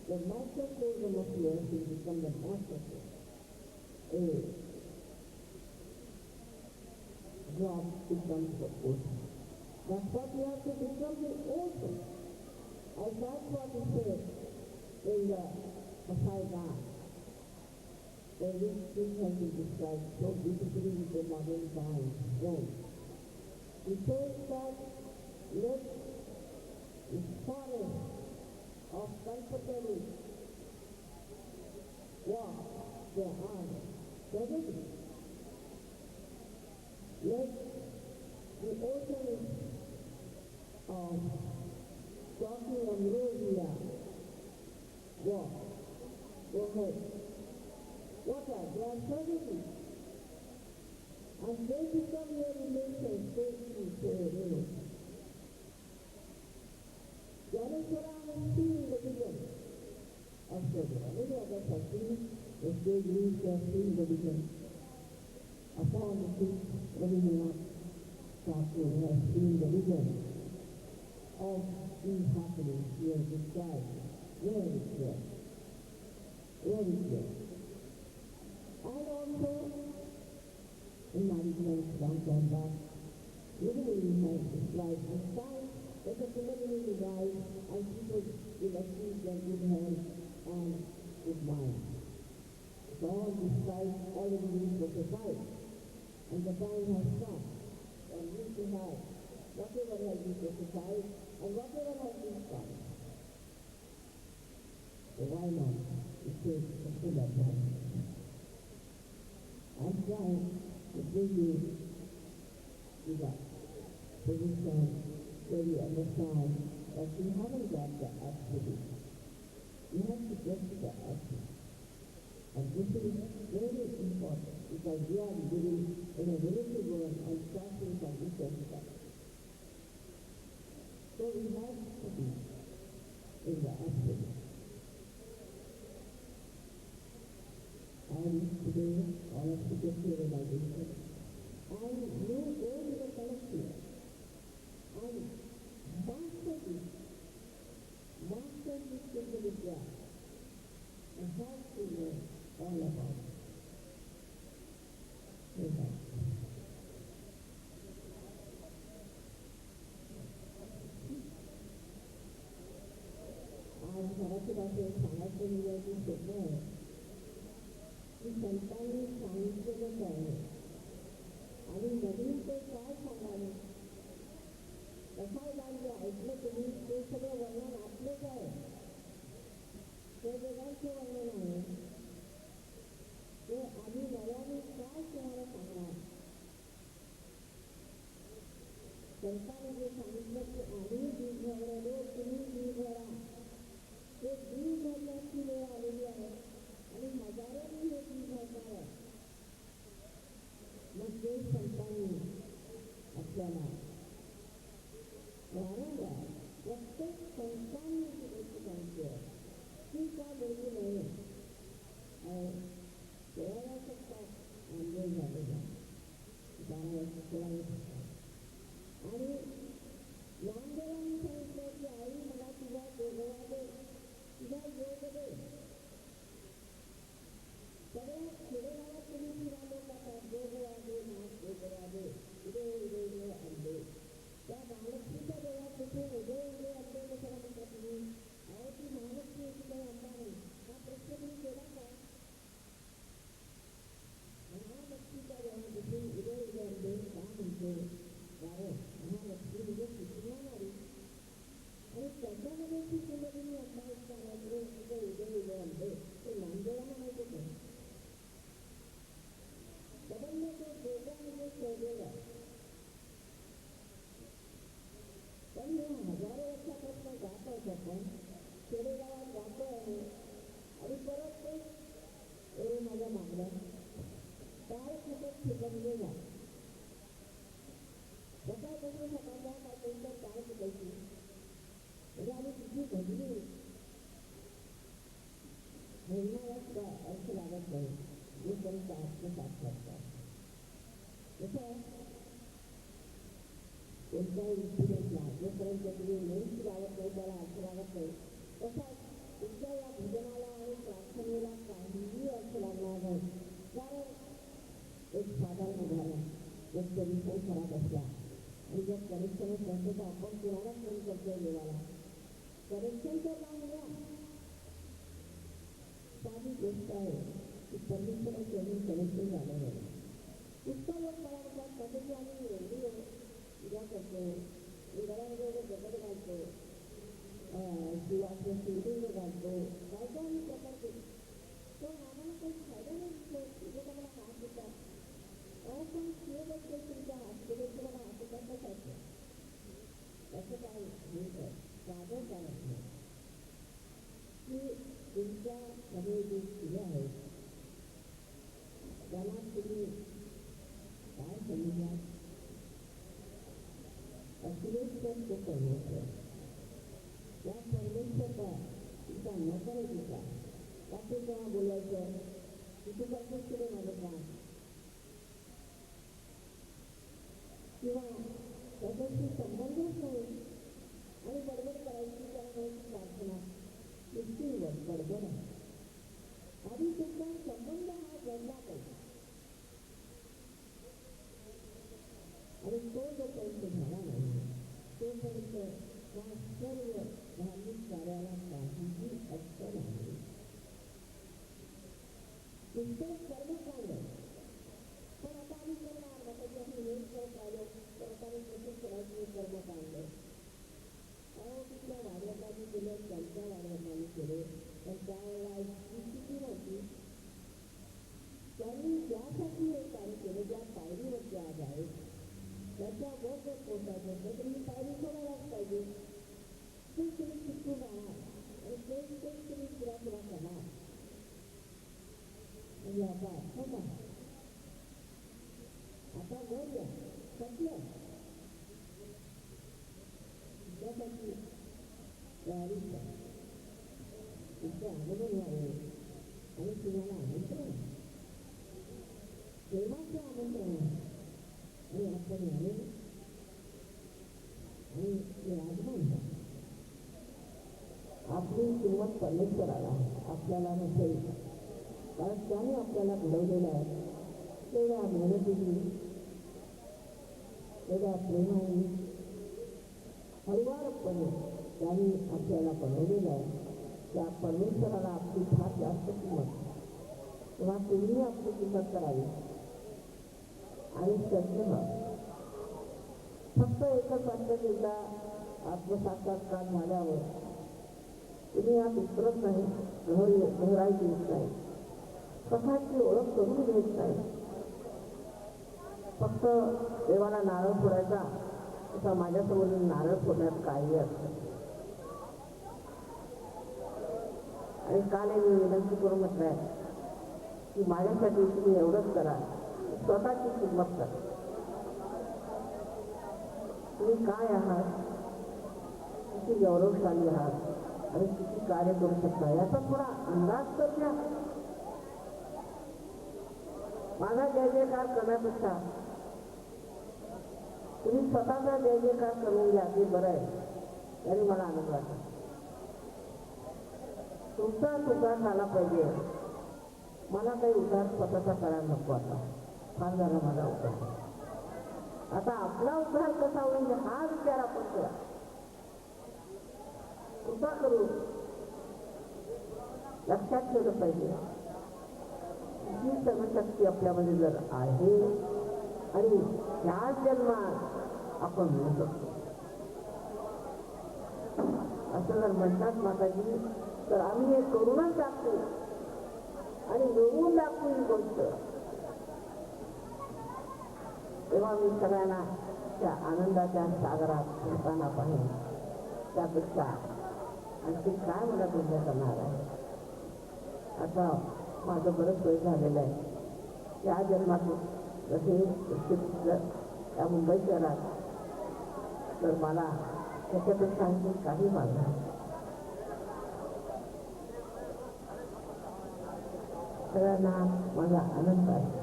the microcosm of yours will become the macrocosm. A drop becomes the ocean. That's what you have to become, the ocean. And that's what he said in the Sahajayana. everything has been described so beautifully with the modern times. Then, he says that let the forest of comfortable walk their arms together. Let the ocean of talking ambrosia walk. Go ahead. Water, they are services. And they become your relations, they will. Janeshwara has seen the vision of Sadhana. Many others have seen, the stage leads have seen the vision. Upon the feet, Rabindranath Thakur has seen the vision of these happenings here described. Where is there? Where is there? And also, in my ignorance, long time back, literally has described this time that the preliminary dies and people will achieve their good health and good mind. So all this time already been prophesied, and the time has come for you to have whatever has been prophesied and whatever has been promised. So why not? It takes a full of time. I'm trying to bring you to that position where you understand that you haven't got the absolute. You have to get to the absolute. And this is very important because we are living in a relative world and suffering from this everybody. So we have to be in the absolute. And today, all of you get your realization. And you go to the collective and master this Vidya, and have to know all about it. Amen. आज मराठी भाषेत सांगायचं म्हणजे सोपं आहे की संतांनी सांगितलेलंच आहे आणि नवीन ते काय सांगावे कसायला जे ऐकलं तुम्ही ते सगळं वर्णन आपलंच आहे ते वेगांचं वर्णन आहे ते आम्ही नव्याने काय तुम्हाला सांगणार संतांनी जे सांगितलं की आम्ही जीव भरलो तुम्ही जीव भरा ते जीव भरण्याची वेळ आलेली आहे आणि हजारोनी हे जीव भरणार आहे मग ते संतांनी आपल्याला वारंवार प्रत्येक संतांनी जी गोष्ट सांगितली आहे ती का बोलू नये सोळाव्या शतकात आंदोलन झालेलं आहे 16व्या शतकात आणि नामदेवांनी सांगितलं की आई मला तुझा जोगवा दे तुझा योग दे सगळ्या खेडेगावात तुम्ही फिराले जातात जोगवा दे नाच जोगवा दे उदे उदे उदे अंडे त्या महालक्ष्मीच्या देवात कुठे उदे उदे अंडे कशाला म्हणता तुम्ही अहो ती महालक्ष्मी होती काही अंडा नाही हा प्रश्न तुम्ही केला का महालक्ष्मीच्या देवात कुठे उदे उदे अंडे का म्हणतो कारण महालक्ष्मी म्हणजे शिकणारी आणि त्याच्यामध्ये ती कुलदेवी अंडा उत्पादनाकडे उदे उदे उदे अंडे ते नामदेवांना माहित होतं बदललं ते दोघांमध्ये शोधलेलं आहे पण हे हजारो वर्षापासून जात आहेत आपण खेडेगावात जातो आहे आणि परत ते एवढे माझ्या मागल्या काय खूपच शिकवले जा सकाळपासून सकाळच्या पासून काय शिकायची म्हणजे आम्ही किती भजली बोलणाराच अर्थ लागत नाही जोपर्यंत आत्मसात करतात कसं कोणत्याही इन्सिडेंटला जोपर्यंत तुम्ही नेमकी लावत नाही त्याला अर्थ लागत नाही तसाच तुमच्या या भजनाला आणि प्रार्थनेला काहीही अर्थ लागणार नाही कारण एक साधारण उदाहरण जर कनेक्शन खराब असला आणि जर कनेक्शनच नसतं तर आपण कुणाला फोन करतोय देवाला कनेक्शन तर लावून घ्या साधी गोष्ट आहे की परमेश्वर त्यांनी कनेक्शन झालं नाही. इतका लोक मला म्हणतात कधी आम्ही एवढी पूजा करतो, घरामध्ये जगत घालतो, शिवाचं शिवलिंग घालतो, काय काय आम्ही प्रकार केले, पण आम्हाला काही फायदा नाही दिसतो. तुझं मला हात देतात, अहो पण शिवबद्दल तुमच्या हातमध्ये तुम्हाला हात देतात कशाचं? त्याचं काय हे साधं काय असतं की तुमच्यामध्ये जे शिव आहे त्याला तुम्ही काय समजा अखिलेश्वर तो परमेश्वर, त्या परमेश्वरचा तुमचा नकार आहे तुमचा. त्याचे तेव्हा बोलायचं की तू करतोस तुला माझं काम, किंवा त्याच्याशी संबंधच नाही आणि बडबड करायची, त्याला माहिती प्रार्थना नुसती बडबड आहे. आधी तुमचा संबंध हा जडला पाहिजे आणि तो जोपर्यंत झाला नाही तोपर्यंत त्या सर्व धार्मिक कार्याला काहीही अर्थ नाही. नुसतं कर्मकांड, पण आता आम्ही करणार आता जे आम्ही हेच करत राहिलो तर आता आम्ही कसं करायचं कर्मकांड. अहो तिथल्या वाड्यापाणी केलं, त्यांच्या वाड्यापाणी केले, पण त्यावेळेला इतकी स्थिती नव्हती. त्यांनी ज्यासाठी हे कार्य केलं, ज्या पायरीवरती आज आहे त्याच्यावर जर पोचायचं असेल तर ही पायरी सोडायलाच पाहिजे. ते तुम्ही शिकून राहणार आणि तेच तुम्ही पुरा करणार. म्हणजे आता वर या सत्य त्यासाठी तयारी करा. तुमचं आगमन व्हावे आणि तुम्हाला आमंत्रण, प्रेमाचं आमंत्रण आणि आपण यावे आणि विराजमान व्हा. आपली किंमत परमेश्वराला आपल्याला नसेल, कारण त्याने आपल्याला घडवलेलं आहे. तेवढ्या मेहनतीने, तेवढ्या प्रेमाने, हळुवारपणे त्यांनी आपल्याला बनवलेलं आहे. त्या परमेश्वराला आपली फार जास्त किंमत, तेव्हा तुम्ही आपली किंमत करावी आणि सज्ज व्हा. फक्त एकच वाटतं एकदा आत्मसाक्षात्कार झाल्यावर तुम्ही यात उतरत नाही, घरायची येत नाही, स्वतःची ओळख करून घेत नाही. फक्त देवाला नारळ फोडायचा, तसा माझ्यासमोर नारळ फोडण्यात काही असतं. आणि काल मी विनंती करून म्हटलंय की माझ्यासाठी तुम्ही एवढंच करा, स्वतःची किंमत करा. तुम्ही काय आहात, किती गौरवशाली आहात आणि किती कार्य करू शकता याचा थोडा अंदाज तर घ्या. माझा जय जयकार करण्यापेक्षा तुम्ही स्वतःचा जय जयकार करून घ्या, ते बरं आहे. याने मला आनंद वाटतो. तुमचा सुधार झाला पाहिजे. मला काही उद्धार स्वतःचा करायला नको. आता फार झाला माझा उद्धार. आता आपला उद्धार कसा होईल हा विचार आपण करा. कृपा करू लक्षात ठेवलं पाहिजे. ही सर्वशक्ती आपल्यामध्ये जर आहे आणि ह्या जन्मात आपण मिळू शकतो असं जर म्हणतात माताजी, तर आम्ही हे करूनच दाखवू आणि मिळवून दाखवू ही गोष्ट. तेव्हा मी सगळ्यांना त्या आनंदाच्या सागरात फिरताना पाहिजे. त्यापेक्षा आणखी काय मला तुमच्या करणार आहे. आता माझं बरंच वेळ झालेलं आहे. या जन्मातून जसे त्या मुंबई शहरात, तर मला त्याच्यापेक्षा आणखी काही मागणं आहे. सगळ्यांना माझा आनंद आहे.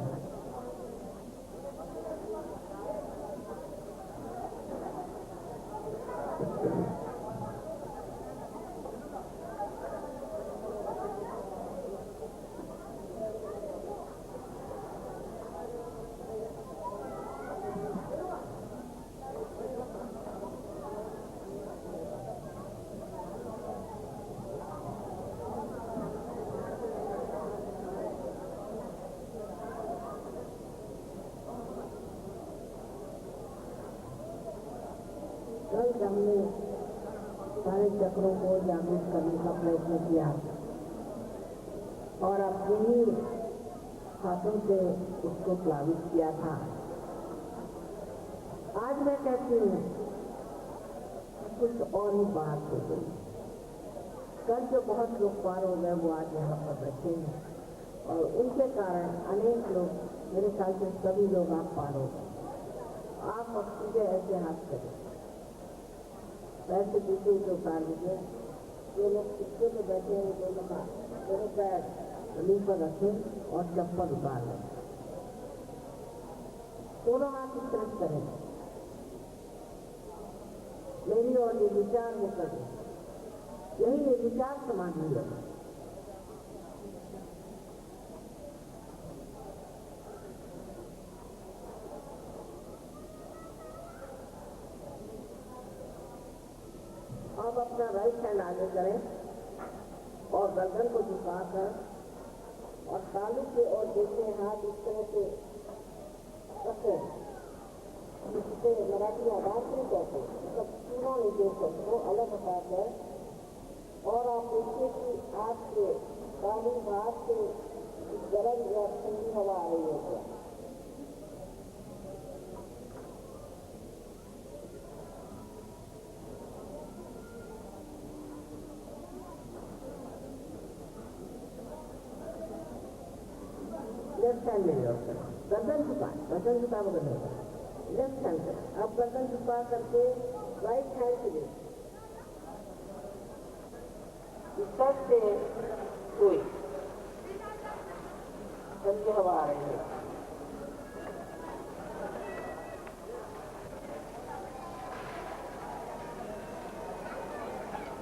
हमने सारे चक्रों को जागरूक करने का प्रयत्न किया और अपने ही हाथों से उसको प्लावित किया था। आज मैं कहती हूँ कुछ और ही बात हो गई। कल जो बहुत लोग पार हो गए वो आज यहाँ पर बैठे हैं और उनके कारण अनेक लोग, मेरे ख्याल से सभी लोग आप पार हो गए। आप अब सीधे ऐसे हाथ करें, पैसे पीछे ही उतार लीजिए। जो लोग सिक्के पे बैठे हैं दोनों पैर जमीन पर रखें और चप्पल उतार लें। दोनों हाथ इस तरफ करें, मेरी और ये विचार में करें, यही ये विचार समाधि है। अब अपना राइट हैंड आगे करें और गर्दन को झुकाकर और तालू के और देखे हाथ इस तरह से रखें, जिससे मराठी में बांसुरी कहते हैं, मतलब तीनों निर्देशों को अलग हटाकर और आप देखिए कि आपके तालू हाथ से गर्म या ठंडी हवा आ रही है क्या? लेफ्ट हैंड मेरी ओर करें, गर्दन झुकाएं, गर्दन झुका वो गर्दन करें, लेफ्ट हैंड करें। अब गर्दन झुका करके राइट हैंड से दें, सर से कोई ठंडी हवा आ रही है।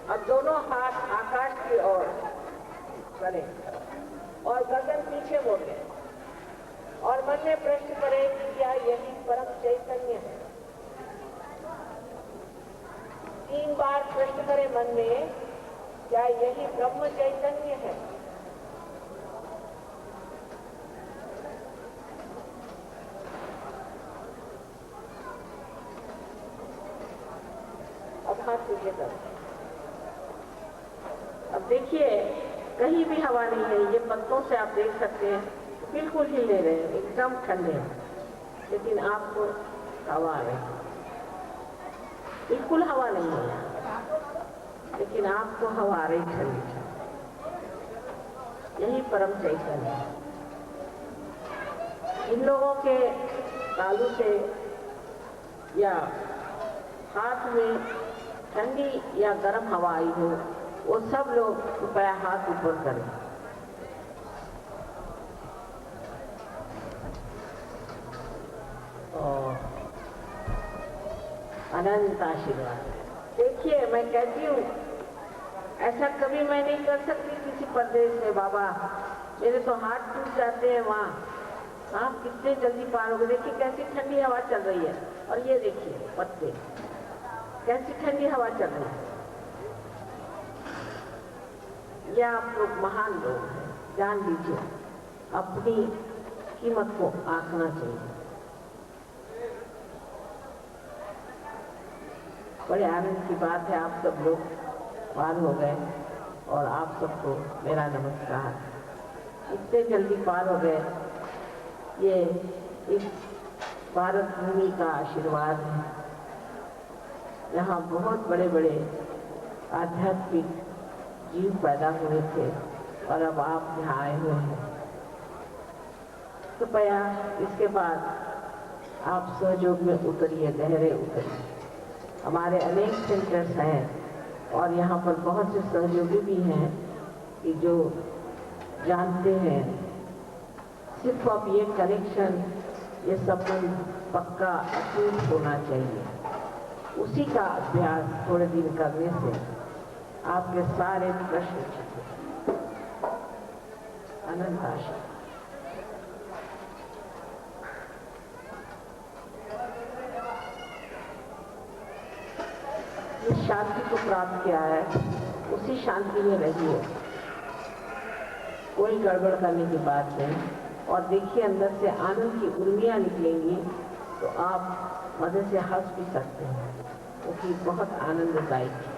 अब दोनों हाथ आकाश की ओर करें और गर्दन पीछे मोड़ें और मन में प्रश्न करें कि क्या यही परम चैतन्य है। 3 बार प्रश्न करें मन में, क्या यही ब्रह्म चैतन्य है। अब हाथ पीछे कर। अब देखिए कहीं भी हवा नहीं है, ये पत्तों से आप देख सकते हैं बिल्कुल हिल नहीं रहे, एकदम ठंडे हैं, लेकिन आपको हवा आ रही है। बिल्कुल हवा नहीं है लेकिन आपको हवा आ रही ठंडी। यही परम चैतन्य है। इन लोगों के तालू से या हाथ में ठंडी या गर्म हवा आई हो, वो सब लोग कृपया हाथ ऊपर करें। अनंत आशीर्वाद। देखिए मैं कहती हूँ ऐसा कभी मैं नहीं कर सकती किसी प्रदेश में। बाबा मेरे तो हाथ टूट जाते हैं वहाँ। आप कितने जल्दी पार हो गए। देखिए कैसी ठंडी हवा चल रही है और ये देखिए पत्ते कैसी ठंडी हवा चल रही है। ये आप लोग महान लोग हैं, जान लीजिए अपनी कीमत को आंकना चाहिए। बड़े आनंद की बात है, आप सब लोग पार हो गए और आप सबको मेरा नमस्कार। इतने जल्दी पार हो गए, ये इस भारत भूमि का आशीर्वाद है। यहाँ बहुत बड़े बड़े आध्यात्मिक जीव पैदा हुए थे और अब आप यहाँ आए हुए हैं। कृपया इसके बाद आप सहयोग में उतरिए, गहरे उतरिए। हमारे अनेक सेंटर्स हैं और यहाँ पर बहुत से सहयोगी भी हैं कि जो जानते हैं। सिर्फ अब ये कनेक्शन, ये संबंध पक्का अटूट होना चाहिए। उसी का अभ्यास थोड़े दिन करने से आपके सारे प्रश्न छूटे। अनंत आशीर्वाद। जिस शांति को प्राप्त किया है उसी शांति में रहिए, कोई गड़बड़ करने की बात नहीं। और देखिए अंदर से आनंद की उर्मियाँ निकलेंगी तो आप मजे से हंस भी सकते हैं। वो चीज़ बहुत आनंददायी थी।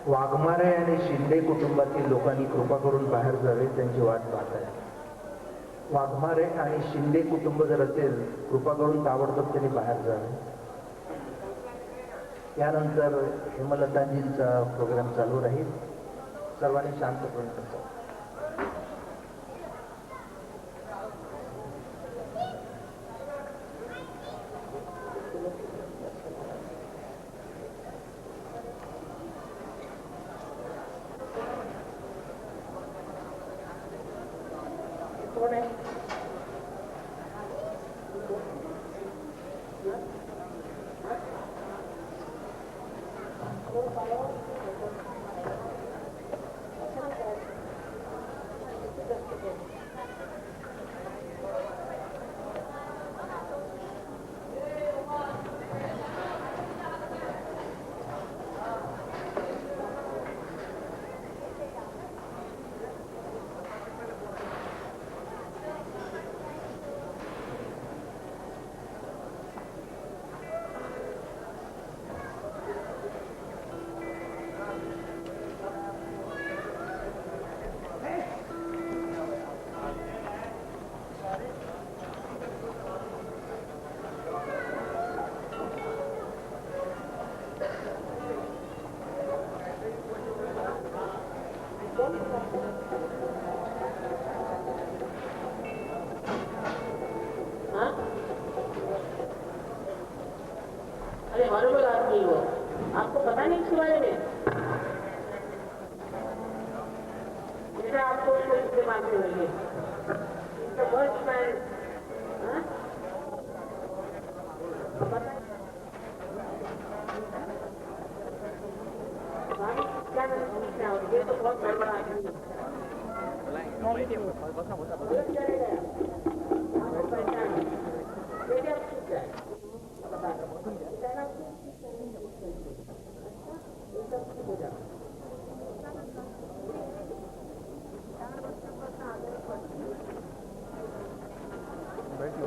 वाघमारे आणि शिंदे कुटुंबातील लोकांनी कृपा करून बाहेर जावे, त्यांची वाट पाहत आहे. वाघमारे आणि शिंदे कुटुंब जर असेल, कृपा करून ताबडतोब त्यांनी बाहेर जावे. यानंतर हेमलताजींचा प्रोग्राम चालू राहील. सर्वांनी शांतपणे बसावं. अरे हॉरिबल आदमी हो, आपको पता नहीं इसके बारे में? जैसे आपको उसको इस्तेमाल करेंगे, इसका वर्स्ट मैन, पता है? क्या समस्या होगी? ये तो बहुत गड़बड़ा आदमी है। आपको पहचान कैसे आप सीख जाए? बैठो.